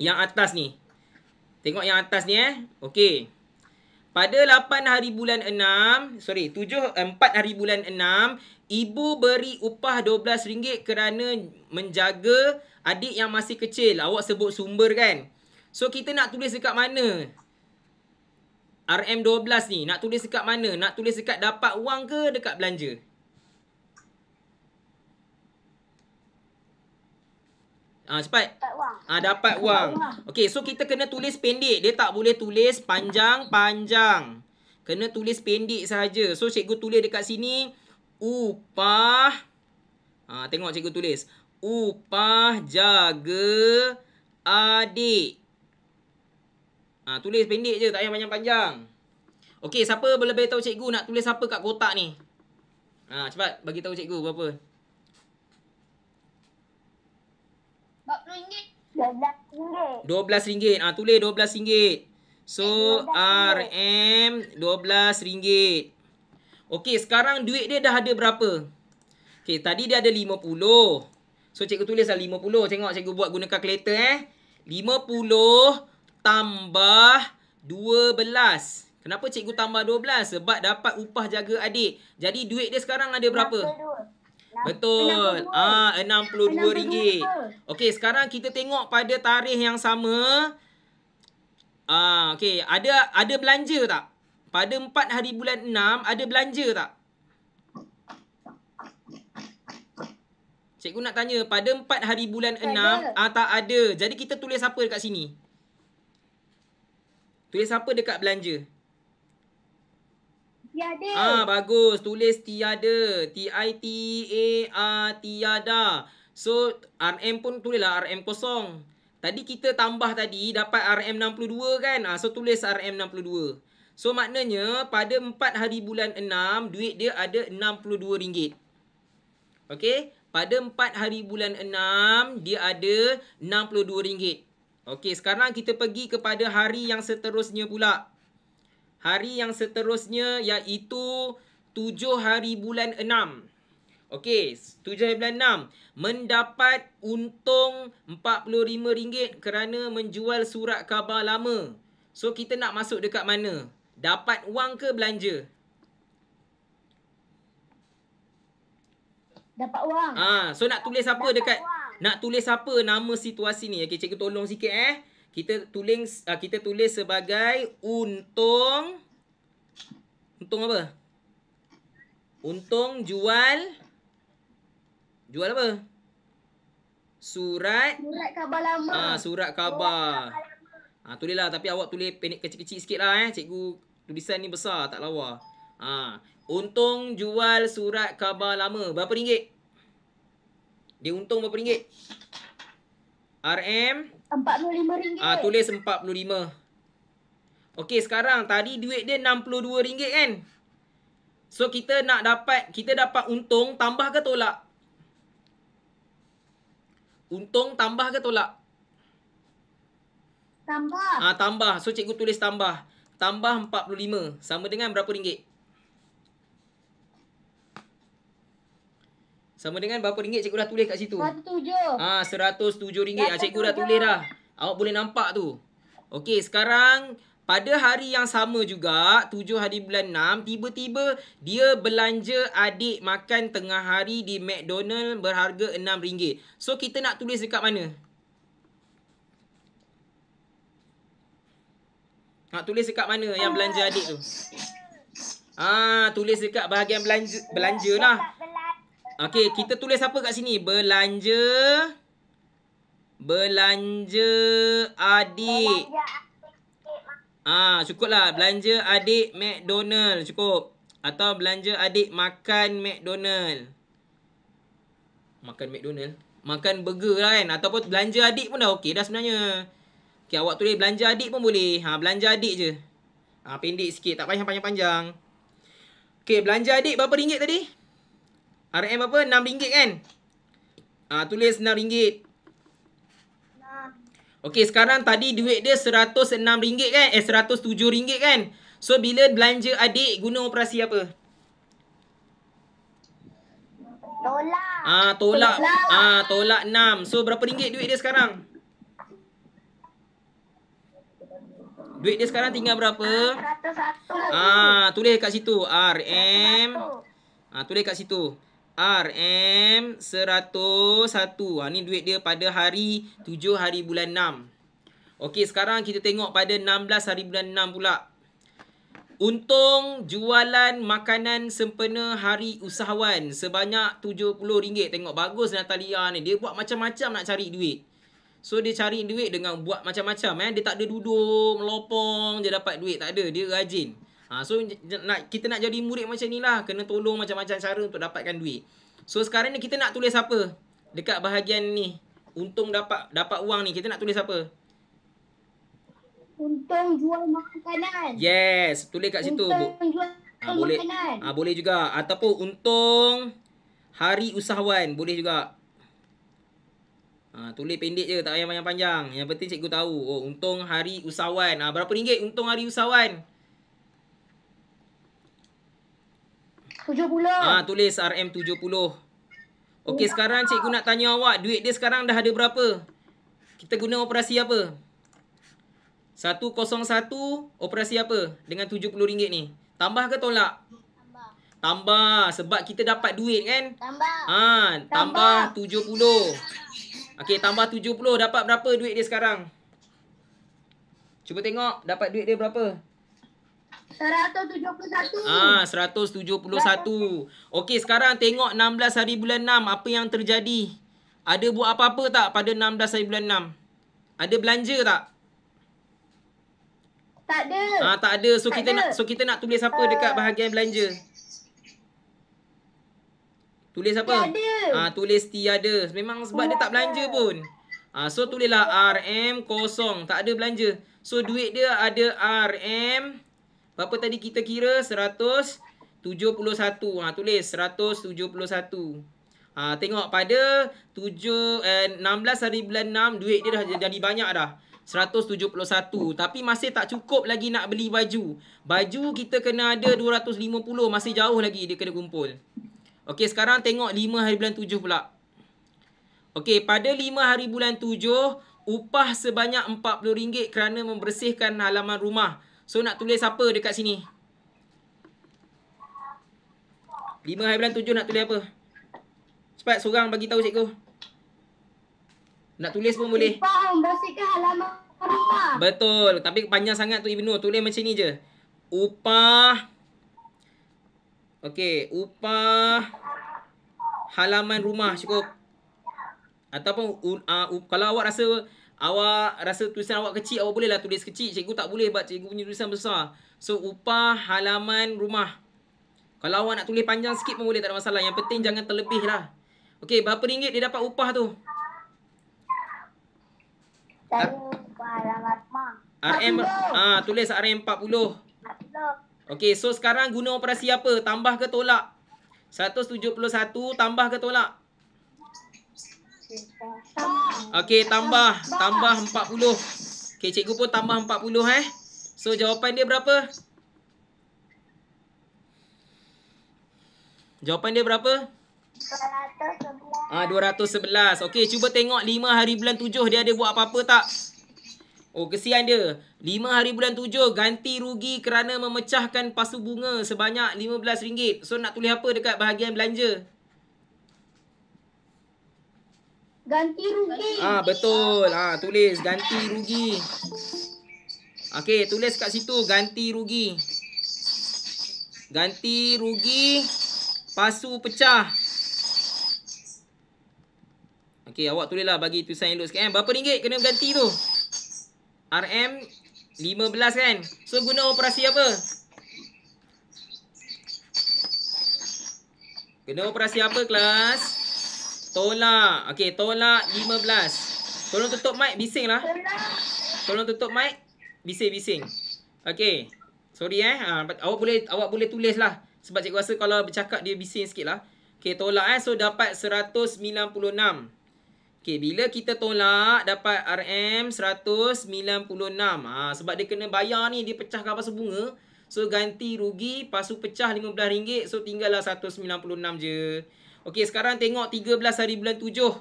Speaker 1: Yang atas ni. Tengok yang atas ni Okey. Pada 4 hari bulan 4 hari bulan 6, ibu beri upah RM12 kerana menjaga adik yang masih kecil. Awak sebut sumber kan? So, kita nak tulis dekat mana? RM12 ni, nak tulis dekat mana? Nak tulis dekat dapat wang ke dekat belanja? Cepat. Dapat wang. Okey, so kita kena tulis pendek. Dia tak boleh tulis panjang-panjang. Kena tulis pendek sahaja. So, cikgu tulis dekat sini, upah. Tengok cikgu tulis. Upah jaga adik. Tulis pendek je, tak payah panjang-panjang. Okey, siapa boleh beritahu cikgu nak tulis apa kat kotak ni? Cepat, bagi tahu cikgu berapa.
Speaker 2: RM12.
Speaker 1: RM12. Tulis RM12. So, RM RM12. Okey, sekarang duit dia dah ada berapa? Okey, tadi dia ada 50. So, cikgu tulislah 50. Tengok cikgu buat guna kalkulator 50 tambah 12. Kenapa cikgu tambah 12? Sebab dapat upah jaga adik. Jadi, duit dia sekarang ada berapa? Betul. RM62. Okey, sekarang kita tengok pada tarikh yang sama. Okey, ada belanja tak? Pada 4 hari bulan 6 ada belanja tak? Cikgu nak tanya, pada 4 hari bulan 6 tak ada. Jadi kita tulis apa dekat sini? Tulis apa dekat belanja?
Speaker 2: Tiada.
Speaker 1: Bagus. Tulis tiada. T-I-T-A-R, tiada. So, RM pun tulislah RM kosong. Tadi kita tambah tadi dapat RM62 kan? So, tulis RM62. So, maknanya pada 4 hari bulan 6, duit dia ada RM62. Okey? pada 4 hari bulan 6 dia ada RM62. Okey, sekarang kita pergi kepada hari yang seterusnya pula. Hari yang seterusnya iaitu 7 hari bulan 6. Okey, 7 hari bulan 6. Mendapat untung RM45 kerana menjual surat khabar lama. So, kita nak masuk dekat mana? Dapat wang ke belanja?
Speaker 2: Dapat wang.
Speaker 1: So nak tulis apa dekat wang. Nak tulis apa nama situasi ni? Okey, cikgu tolong sikit Kita tulis sebagai untung. Untung apa? Untung jual apa? Surat
Speaker 2: khabar lama.
Speaker 1: Surat khabar. Tulislah, tapi awak tulis pendek kecil-kecil sikitlah Cikgu tulisan ni besar tak lawa. Untung jual surat khabar lama. Berapa ringgit? Dia untung berapa ringgit? RM?
Speaker 2: RM45.
Speaker 1: Tulis RM45. Okey, sekarang tadi duit dia RM62 kan? So, kita dapat untung tambah ke tolak? Untung tambah ke tolak?
Speaker 2: Tambah.
Speaker 1: Tambah. So, cikgu tulis tambah. Tambah 45. Sama dengan berapa ringgit? Sama dengan berapa ringgit cikgu dah tulis kat situ?
Speaker 2: RM107.
Speaker 1: RM107. Cikgu dah tulis dah. Awak boleh nampak tu. Okey, sekarang pada hari yang sama juga, 7 hari bulan 6, tiba-tiba dia belanja adik makan tengah hari di McDonald berharga RM6. So, kita nak tulis dekat mana? Nak tulis dekat mana yang belanja adik tu? Tulis dekat bahagian belanja lah. Okey, kita tulis apa kat sini? Belanja adik. Cukuplah. Belanja adik McDonald. Cukup. Atau belanja adik makan McDonald. Makan McDonald? Makan burger lah kan? Ataupun belanja adik pun dah okey dah sebenarnya. Okey, awak tulis belanja adik pun boleh. Belanja adik je. Pendek sikit. Tak payah panjang-panjang. Okey, belanja adik berapa ringgit tadi? RM apa? RM6 kan? Tulis RM6. Okey, sekarang tadi duit dia RM106 kan? RM107 kan? So, bila belanja adik, guna operasi apa?
Speaker 2: Tolak.
Speaker 1: Tolak 6. So, berapa ringgit duit dia sekarang? Duit dia sekarang tinggal berapa?
Speaker 2: RM101.
Speaker 1: Tulis kat situ. RM. Tulis kat situ. RM101. Ni duit dia pada hari 7 hari bulan 6. Okey, sekarang kita tengok pada 16 hari bulan 6 pula. Untung jualan makanan sempena hari usahawan sebanyak RM70. Tengok bagus Natalia ni. Dia buat macam-macam nak cari duit. So, dia cari duit dengan buat macam-macam. Dia tak ada duduk, melopong je dapat duit. Tak ada. Dia rajin. So, kita nak jadi murid macam ni lah. Kena tolong macam-macam cara untuk dapatkan duit. So, sekarang ni kita nak tulis apa? Dekat bahagian ni. Untung dapat wang ni. Kita nak tulis apa?
Speaker 2: Untung jual makanan.
Speaker 1: Yes. Tulis kat situ.
Speaker 2: Untung jual makanan.
Speaker 1: Boleh juga. Ataupun untung hari usahawan. Boleh juga. Tulis pendek je. Tak payah panjang-panjang. Yang penting cikgu tahu. Untung hari usahawan. Berapa ringgit untung hari usahawan?
Speaker 2: 70.
Speaker 1: Tulis RM70. Okey, sekarang cikgu nak tanya awak. Duit dia sekarang dah ada berapa? Kita guna operasi apa? 101 operasi apa? Dengan RM70 ni. Tambah ke tolak? Tambah. Sebab kita dapat duit kan? Tambah 70. Okey, tambah 70. Dapat berapa duit dia sekarang? Cuba tengok. Dapat duit dia berapa?
Speaker 2: 171.
Speaker 1: 171. Okey, sekarang tengok 16 hari bulan 6. Apa yang terjadi? Ada buat apa-apa tak pada 16 hari bulan 6? Ada belanja tak?
Speaker 2: Tak ada.
Speaker 1: Tak ada. So kita nak tulis apa dekat bahagian belanja? Tulis apa?
Speaker 2: Tiada.
Speaker 1: Tulis tiada. Memang sebab dia tak belanja pun. So tulislah RM kosong. Tak ada belanja. So duit dia ada RM. Berapa tadi kita kira? 171. Tulis 171. Tengok pada 16 hari bulan 6 duit dia dah jadi banyak dah. 171. Tapi masih tak cukup lagi nak beli baju. Baju kita kena ada 250. Masih jauh lagi dia kena kumpul. Okey, sekarang tengok 5 hari bulan 7 pula. Okey, pada 5 hari bulan 7, upah sebanyak RM40 kerana membersihkan halaman rumah. So, nak tulis apa dekat sini? 5 hari bulan 7 nak tulis apa? Cepat, seorang bagi tahu cikgu. Nak tulis pun boleh.
Speaker 2: Upah membersihkan halaman rumah.
Speaker 1: Betul. Tapi panjang sangat tu Ibnu. Tulis macam ni je. Upah. Okey. Upah halaman rumah. Cukup. Ataupun kalau awak rasa tulisan awak kecil, awak bolehlah tulis kecil. Cikgu tak boleh sebab cikgu punya tulisan besar. So, upah halaman rumah. Kalau awak nak tulis panjang sikit pun boleh, tak ada masalah. Yang penting jangan terlebih lah. Okey, berapa ringgit dia dapat upah tu?
Speaker 2: Saya upah halaman rumah.
Speaker 1: RM, tulis RM40. Okey, so sekarang guna operasi apa? Tambah ke tolak? 171 tambah ke tolak? Okey, tambah 40. Okey, cikgu pun tambah 40 So jawapan dia berapa? Jawapan dia berapa? 211. Okey, cuba tengok 5 hari bulan 7 dia ada buat apa-apa tak? Oh, kesian dia. 5 hari bulan 7 ganti rugi kerana memecahkan pasu bunga sebanyak RM15. So nak tulis apa dekat bahagian belanja?
Speaker 2: Ganti rugi.
Speaker 1: Betul. Tulis ganti rugi. Okey, tulis kat situ ganti rugi. Ganti rugi pasu pecah. Okey, awak tulislah bagi tulisan elok sikit Berapa ringgit kena ganti tu? RM15 kan? So guna operasi apa? Guna operasi apa kelas? Tolak. Okey, tolak 15. Tolong tutup mic, bising lah. Tolong tutup mic, bising-bising. Okey. Sorry awak boleh tulis lah. Sebab cikgu rasa kalau bercakap dia bising sikit lah. Okey, tolak So dapat 196. Okey, bila kita tolak dapat RM196. Sebab dia kena bayar ni, dia pecahkan pasu bunga. So ganti rugi, pasu pecah RM15. So tinggallah 196 je. Okey, sekarang tengok 13 hari bulan 7.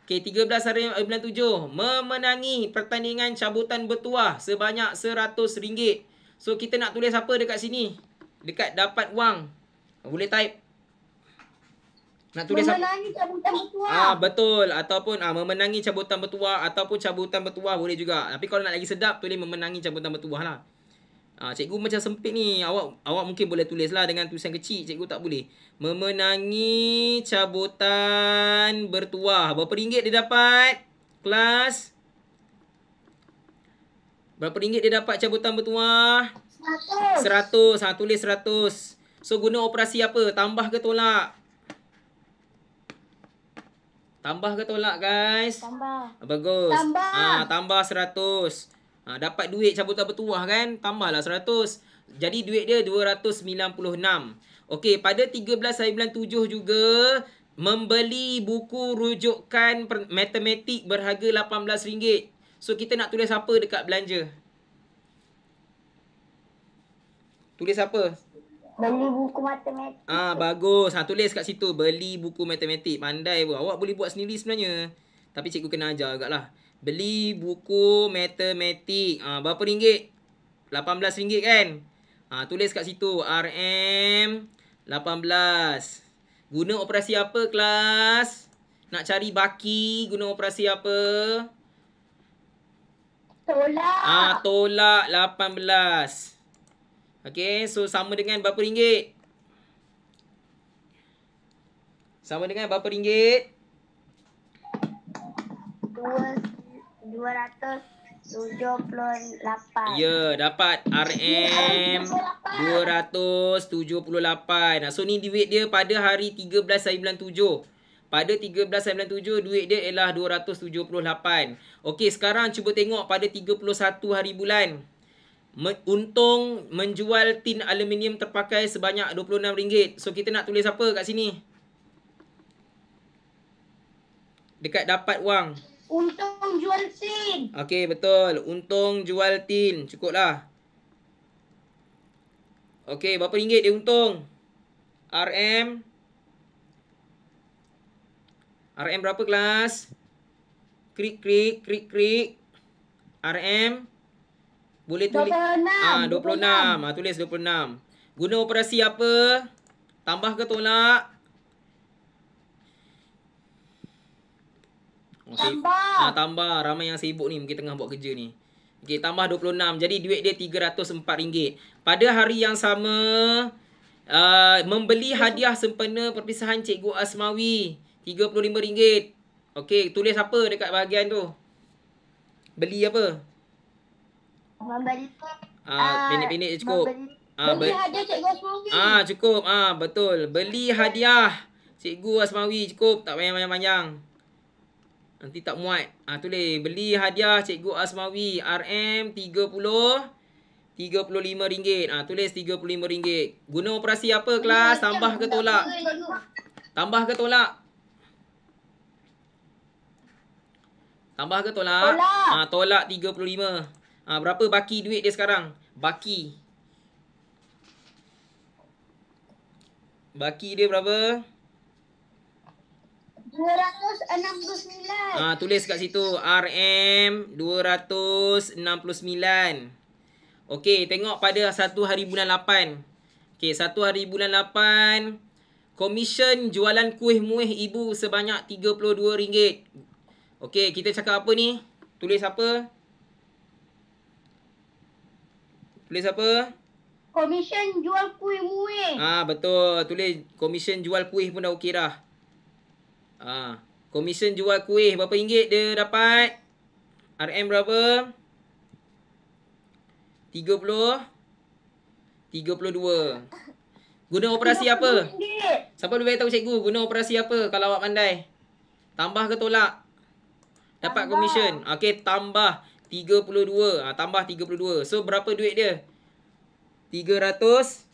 Speaker 1: Okey, 13 hari bulan 7. Memenangi pertandingan cabutan bertuah sebanyak RM100. So kita nak tulis apa dekat sini? Dekat dapat wang. Boleh type. Nak tulis
Speaker 2: memenangi cabutan bertuah.
Speaker 1: Betul. Ataupun memenangi cabutan bertuah. Ataupun cabutan bertuah boleh juga. Tapi kalau nak lagi sedap, tulis memenangi cabutan bertuah lah. Cikgu macam sempit ni. Awak mungkin boleh tulis lah dengan tulisan kecil. Cikgu tak boleh. Memenangi cabutan bertuah. Berapa ringgit dia dapat? Kelas? Berapa ringgit dia dapat cabutan bertuah? 100. Tulis 100. So guna operasi apa? Tambah ke tolak? Tambah ke tolak guys?
Speaker 2: Tambah.
Speaker 1: Bagus.
Speaker 2: Tambah.
Speaker 1: Tambah 100. Dapat duit cabutan bertuah kan? Tambahlah 100. Jadi duit dia 296. Okey, pada 13 hari bulan 7 juga membeli buku rujukan matematik berharga RM18. So kita nak tulis apa dekat belanja? Tulis apa?
Speaker 2: Beli buku matematik.
Speaker 1: Bagus. Tulis kat situ beli buku matematik. Pandai pun. Awak boleh buat sendiri sebenarnya. Tapi cikgu kena ajar agaklah. Beli buku matematik. Berapa ringgit? RM18 kan? Tulis kat situ RM18. Guna operasi apa kelas? Nak cari baki, guna operasi apa?
Speaker 2: Tolak.
Speaker 1: Tolak 18. Okey, so sama dengan berapa ringgit? Sama dengan berapa ringgit?
Speaker 2: 278.
Speaker 1: Ya, dapat RM278. So ni duit dia pada hari 13 hari bulan 7. Pada 13 hari bulan 7 duit dia ialah 278. Okey, sekarang cuba tengok pada 31 hari bulan. Untung menjual tin aluminium terpakai sebanyak RM26. So kita nak tulis apa kat sini? dekat dapat wang.
Speaker 2: Untung jual tin.
Speaker 1: Okey, betul. Untung jual tin. Cukuplah. Okey, berapa ringgit dia untung? RM. RM berapa kelas? Krik, krik, krik, krik. RM. Boleh tulis.
Speaker 2: 26.
Speaker 1: 26. Tulis 26. Guna operasi apa? Tambah ke tolak?
Speaker 2: Tambah.
Speaker 1: Tambah. Ramai yang sibuk ni. Mungkin tengah buat kerja ni. Okey, tambah 26. Jadi duit dia RM304. Pada hari yang sama, membeli hadiah sempena perpisahan Cikgu Asmawi. RM35. Okey, tulis apa dekat bahagian tu? Beli apa?
Speaker 2: Membeli.
Speaker 1: Pendek-pendek je cukup.
Speaker 2: Beli hadiah Cikgu Asmawi.
Speaker 1: Cukup. Betul. Beli hadiah Cikgu Asmawi. Cukup. Tak payah panjang-panjang. Nanti tak muat. Tulis. Beli hadiah Cikgu Asmawi. RM RM35. Tulis RM35. Guna operasi apa kelas? Tambah ke tolak? Tambah ke tolak? Tambah ke tolak? Tolak RM35. Berapa baki duit dia sekarang? Baki dia berapa?
Speaker 2: RM269.
Speaker 1: Tulis kat situ. RM269. Okey, tengok pada 1 hari bulan 8. Okey, 1 hari bulan 8. Komisen jualan kuih muih ibu sebanyak RM32. Okey, kita cakap apa ni? Tulis apa? Tulis apa?
Speaker 2: Komisen jual kuih muih.
Speaker 1: Betul. Tulis komisen jual kuih pun dah okey dah. Komisen jual kuih berapa ringgit dia dapat? RM berapa? 32. Guna operasi apa? Siapa boleh tahu cikgu? Guna operasi apa kalau awak pandai? Tambah ke tolak? Dapat komisen. Okey, tambah 32. Tambah 32. So, berapa duit dia? 300.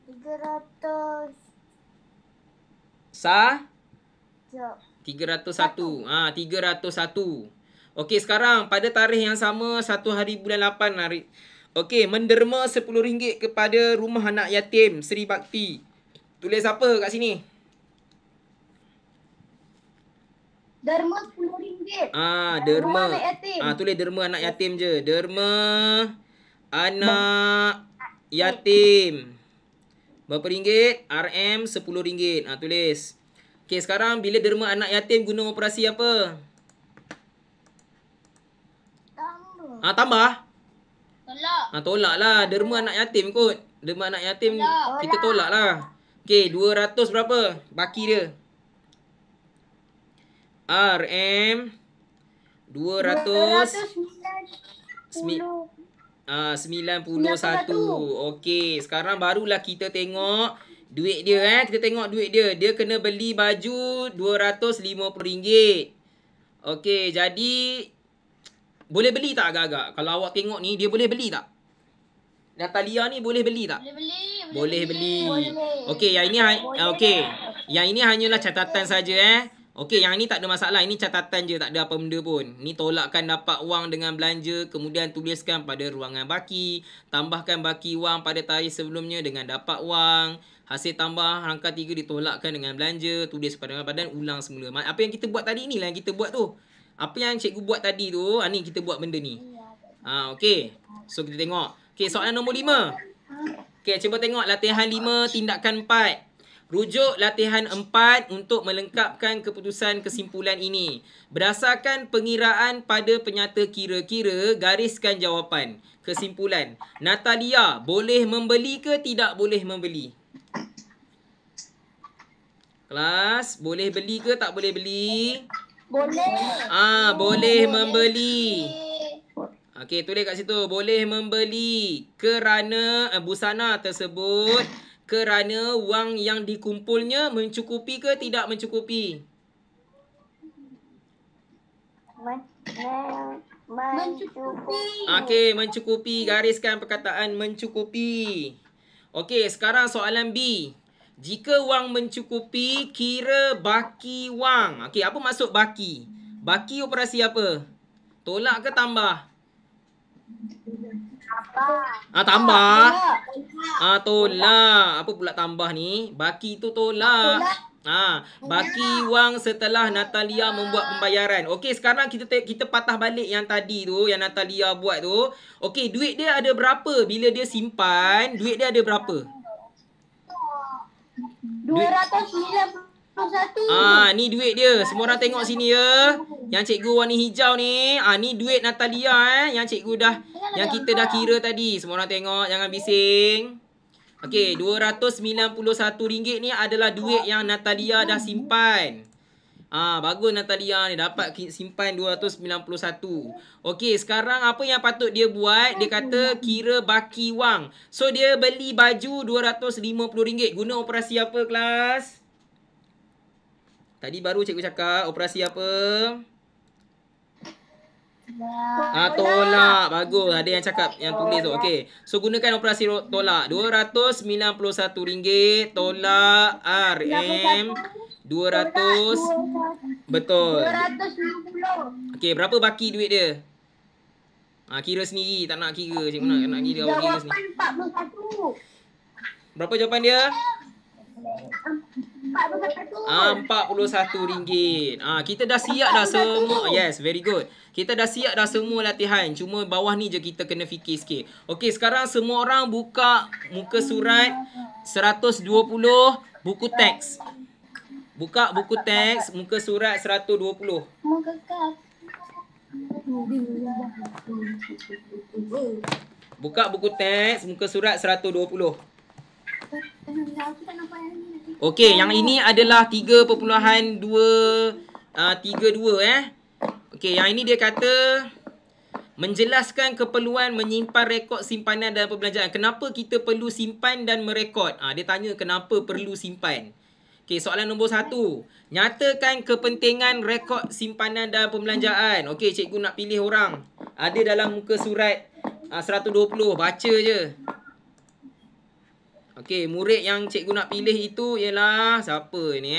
Speaker 2: 300.
Speaker 1: 301. 301. Okey, sekarang pada tarikh yang sama 1 hari bulan 8 hari. Okey, menderma RM10 kepada rumah anak yatim Sri Bakti. Tulis apa kat sini?
Speaker 2: Derma RM10.
Speaker 1: Derma. Tulis derma anak yatim je. Derma anak yatim. Berapa ringgit? RM RM10. Tulis. Okey, sekarang bila derma anak yatim guna operasi apa? Tambah. Tolak lah. Derma anak yatim kot. Derma anak yatim kita tolak lah. Okey, 200 berapa? Baki dia. RM 291. Okey, sekarang barulah kita tengok duit dia. Kita tengok duit dia. Dia kena beli baju RM250. Okey, jadi boleh beli tak agak-agak? Kalau awak tengok ni, dia boleh beli tak? Natalia ni boleh beli tak? Boleh beli. Okey, yang ini yang ini hanyalah catatan saja Okey, yang ini tak ada masalah. Ini catatan je, tak ada apa benda pun. Ni tolakkan dapat wang dengan belanja, kemudian tuliskan pada ruangan baki, tambahkan baki wang pada tarikh sebelumnya dengan dapat wang. Hasil tambah rangka 3 ditolakkan dengan belanja, tulis pada badan, ulang semula. Apa yang kita buat tadi ni lah yang kita buat tu. Apa yang cikgu buat tadi tu, ni kita buat benda ni. Okey. So kita tengok. Okey, soalan nombor 5. Okey, cuba tengok latihan 5 tindakan 4. Rujuk latihan 4 untuk melengkapkan keputusan kesimpulan ini. Berdasarkan pengiraan pada penyata kira-kira, gariskan jawapan. Kesimpulan. Natalia, boleh membeli ke tidak boleh membeli? Kelas, boleh beli ke tak boleh beli?
Speaker 2: Boleh.
Speaker 1: Boleh membeli. Okey, tulis kat situ. Boleh membeli kerana busana tersebut kerana wang yang dikumpulnya mencukupi ke tidak mencukupi?
Speaker 2: Mencukupi.
Speaker 1: Okey, mencukupi. Gariskan perkataan mencukupi. Okey, sekarang soalan B. Jika wang mencukupi, kira baki wang. Okey, apa maksud baki? Baki operasi apa? Tolak ke tambah? Tambah. Tolak. Apa pula tambah ni? Baki tu tolak. Baki wang setelah Natalia membuat pembayaran. Okey, sekarang kita patah balik yang tadi tu, yang Natalia buat tu. Okey, duit dia ada berapa? Bila dia simpan, duit dia ada berapa?
Speaker 2: 291.
Speaker 1: Ni duit dia. Semua orang tengok sini ya. Yang cikgu warna hijau ni, ni duit Natalia yang kita dah kira tadi. Semua orang tengok, jangan bising. Okey, RM291 ni adalah duit yang Natalia dah simpan. Bagus Natalia ni dapat simpan 291. Okey, sekarang apa yang patut dia buat? Dia kata kira baki wang. So dia beli baju RM250. Guna operasi apa kelas? Tadi baru cikgu cakap operasi apa? Tolak. Bagus. Ada yang cakap, yang tulis tu. Okey. So gunakan operasi tolak. RM291 tolak RM 200. Betul.
Speaker 2: 290.
Speaker 1: Okey, berapa baki duit dia? Kira sendiri. Tak nak kira. Cikgu nak kira awak kira sendiri.
Speaker 2: Jawapan 41.
Speaker 1: Berapa jawapan dia?
Speaker 2: RM41.
Speaker 1: Kita dah siap dah semua. Yes, very good. Kita dah siap dah semua latihan. Cuma bawah ni je kita kena fikir sikit. Okey, sekarang semua orang buka muka surat 120 buku teks. Buka buku teks muka surat 120. Buka buku teks muka surat 120. Okey, yang ini adalah 3.232 Okey, yang ini dia kata menjelaskan keperluan menyimpan rekod simpanan dan perbelanjaan. Kenapa kita perlu simpan dan merekod? Dia tanya kenapa perlu simpan. Okey, soalan nombor 1. Nyatakan kepentingan rekod simpanan dan pembelanjaan. Okey, cikgu nak pilih orang. Ada dalam muka surat 120. Baca je. Okey, murid yang cikgu nak pilih itu ialah siapa ni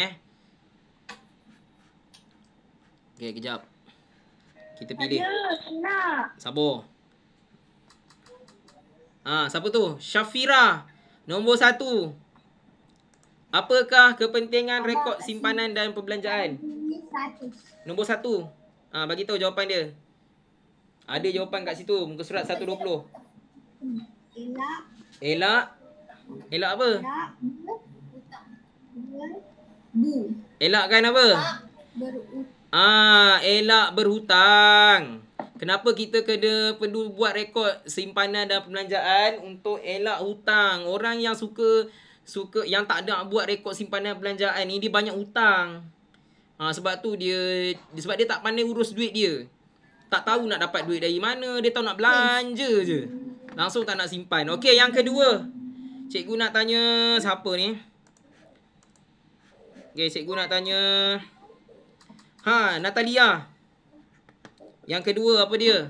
Speaker 1: Okey, kejap. Kita pilih. Sabar. Siapa tu? Syafira. Nombor 1. Apakah kepentingan rekod simpanan dan perbelanjaan? Nombor 1. Bagi tahu jawapan dia. Ada jawapan kat situ, muka surat 120. Elak. Elak apa? Elakkan apa? Elak berhutang. Kenapa kita perlu buat rekod simpanan dan perbelanjaan? Untuk elak hutang. Orang yang suka yang tak ada buat rekod simpanan perbelanjaan ni, dia banyak hutang. Sebab tu sebab dia tak pandai urus duit dia. Tak tahu nak dapat duit dari mana, dia tahu nak belanja je. Langsung tak nak simpan. Okey, yang kedua. Cikgu nak tanya siapa ni? Okey, cikgu nak tanya Natalia. Yang kedua apa dia?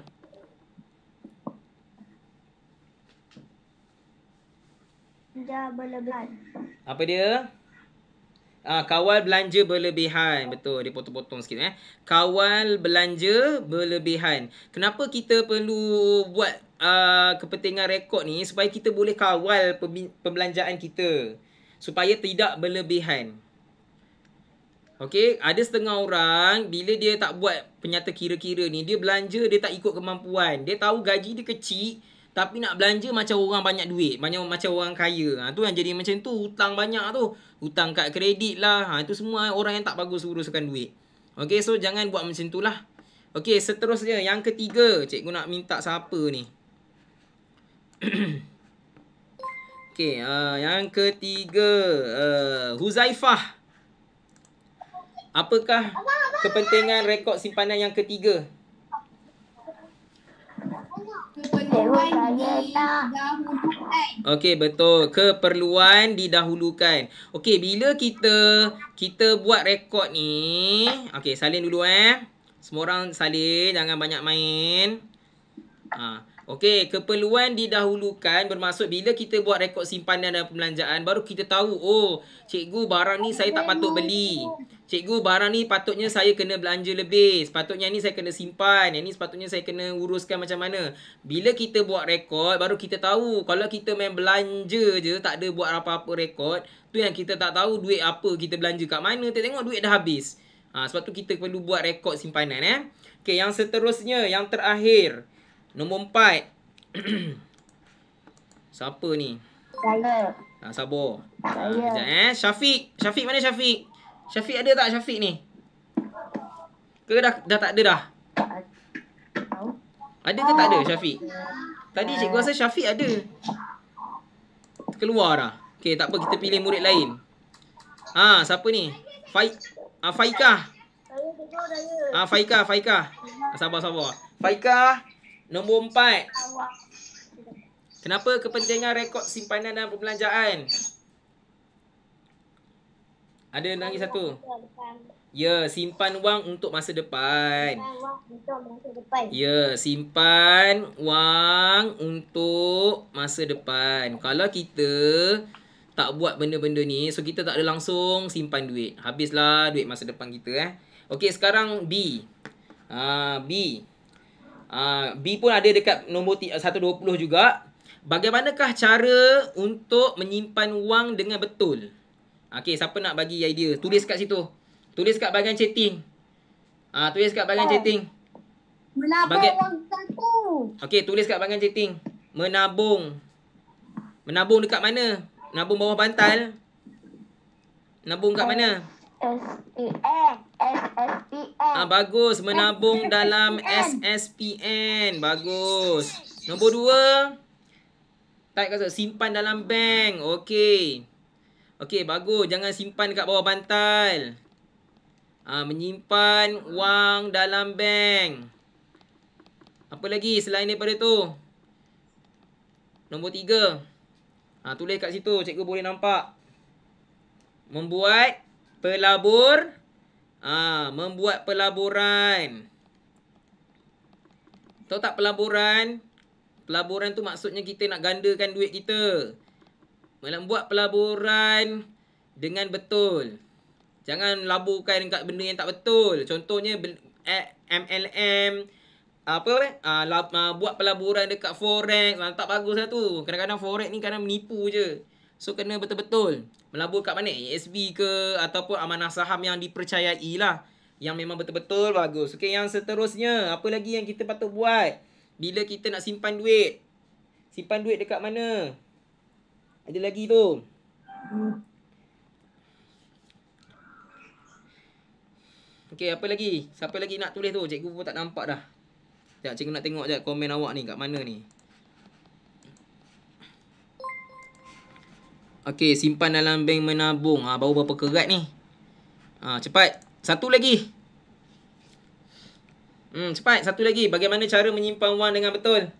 Speaker 2: Berlebihan.
Speaker 1: Apa dia? Kawal belanja berlebihan. Betul, dia potong-potong sikit Kawal belanja berlebihan. Kenapa kita perlu buat kepentingan rekod ni? Supaya kita boleh kawal perbelanjaan kita, supaya tidak berlebihan. Okey, ada setengah orang bila dia tak buat penyata kira-kira ni, dia belanja dia tak ikut kemampuan. Dia tahu gaji dia kecil, tapi nak belanja macam orang banyak duit, macam orang kaya. Tu yang jadi macam tu, hutang banyak tu. Hutang kad kredit lah. Itu semua orang yang tak bagus uruskan duit. Okey, so jangan buat macam tu lah. Okey, seterusnya yang ketiga, cikgu nak minta siapa ni? Okey, yang ketiga, Huzaifah. Apakah kepentingan rekod simpanan yang ketiga? Okey, betul. Keperluan didahulukan. Okey, bila kita buat rekod ni, okey, salin dulu Semua orang salin, jangan banyak main. Okey, keperluan didahulukan bermaksud bila kita buat rekod simpanan dan pembelanjaan baru kita tahu, oh, cikgu barang ni saya tak patut beli. Cikgu barang ni patutnya saya kena belanja lebih. Sepatutnya ni saya kena simpan. Yang ni sepatutnya saya kena uruskan macam mana. Bila kita buat rekod baru kita tahu. Kalau kita main belanja je tak ada buat apa-apa rekod, tu yang kita tak tahu duit apa kita belanja kat mana. Tengok duit dah habis. Sebab tu kita perlu buat rekod simpanan. Okey, yang seterusnya, yang terakhir. Nombor 4. Siapa ni?
Speaker 2: Saya.
Speaker 1: Sabar.
Speaker 2: Saya.
Speaker 1: Sekejap Syafiq. Syafiq mana Syafiq? Syafiq ada tak Syafiq ni? Ke dah tak ada dah? Ada ke tak ada Syafiq? Tadi cikgu rasa Syafiq ada. Keluar dah. Okey, tak apa, kita pilih murid lain. Siapa ni? Faikah. Faikah. Sabar. Faikah. Nombor 4. Kenapa kepentingan rekod simpanan dan pembelanjaan? Ada lagi satu. Ya, simpan wang untuk masa depan. Ya, simpan wang untuk masa depan. Kalau kita tak buat benda-benda ni, so kita tak ada langsung simpan duit. Habislah duit masa depan kita. Okey, sekarang B. B pun ada dekat nombor 120 juga. Bagaimanakah cara untuk menyimpan wang dengan betul? Okey, siapa nak bagi idea? Tulis kat situ. Tulis kat bahagian chatting.
Speaker 2: Menabung wang satu.
Speaker 1: Okey, tulis kat bahagian chatting. Menabung. Menabung dekat mana? Nabung bawah bantal? Nabung kat mana?
Speaker 2: SSPN.
Speaker 1: Bagus. Menabung dalam SSPN. Bagus. Nombor 2. Type kat situ. Simpan dalam bank. Okey. Okey, bagus. Jangan simpan dekat bawah bantal. Menyimpan wang dalam bank. Apa lagi selain daripada tu? Nombor 3. Tulis kat situ. Cikgu boleh nampak. Membuat pelabur. Membuat pelaburan. Tahu tak pelaburan? Pelaburan tu maksudnya kita nak gandakan duit kita. Buat pelaburan dengan betul. Jangan laburkan kat benda yang tak betul. Contohnya MLM. Buat pelaburan dekat forex. Tak bagus lah tu. Kadang-kadang forex ni kadang menipu je. So kena betul-betul. Melabur kat mana? ASB ke ataupun amanah saham yang dipercayai lah. Yang memang betul-betul bagus. Okey, yang seterusnya. Apa lagi yang kita patut buat bila kita nak simpan duit? Simpan duit dekat mana? Ada lagi tu. Okey, apa lagi? Siapa lagi nak tulis tu? Cikgu pun tak nampak dah. Sekejap, cikgu nak tengok je komen awak ni kat mana ni. Okey, simpan dalam bank menabung. Baru berapa kerat ni? Cepat. Satu lagi. Cepat. Satu lagi. Bagaimana cara menyimpan wang dengan betul?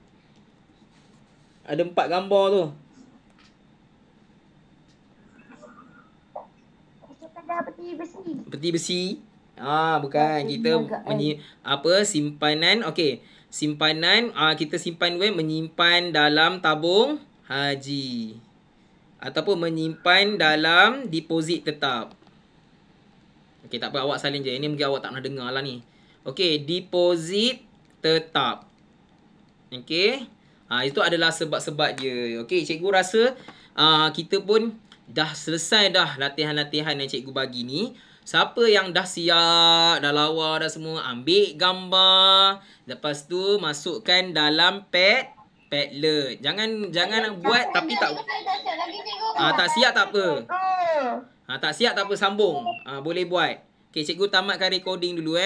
Speaker 1: Ada 4 gambar tu. Peti besi. Bukan. Kita simpanan. Okey. Simpanan. Kita simpan duit menyimpan dalam tabung haji. Ataupun menyimpan dalam deposit tetap. Okey, tak apa. Awak salin je. Ini mungkin awak tak pernah dengar lah ni. Okey, deposit tetap. Okey. Itu adalah sebab-sebab dia. Okey, cikgu rasa kita pun dah selesai dah latihan-latihan yang cikgu bagi ni. Siapa yang dah siap, dah lawa dah semua, ambil gambar. Lepas tu masukkan dalam Padlet. Jangan buat tapi tak tak siap tak apa. Tak siap tak apa, sambung. Boleh buat. Okey, cikgu tamatkan recording dulu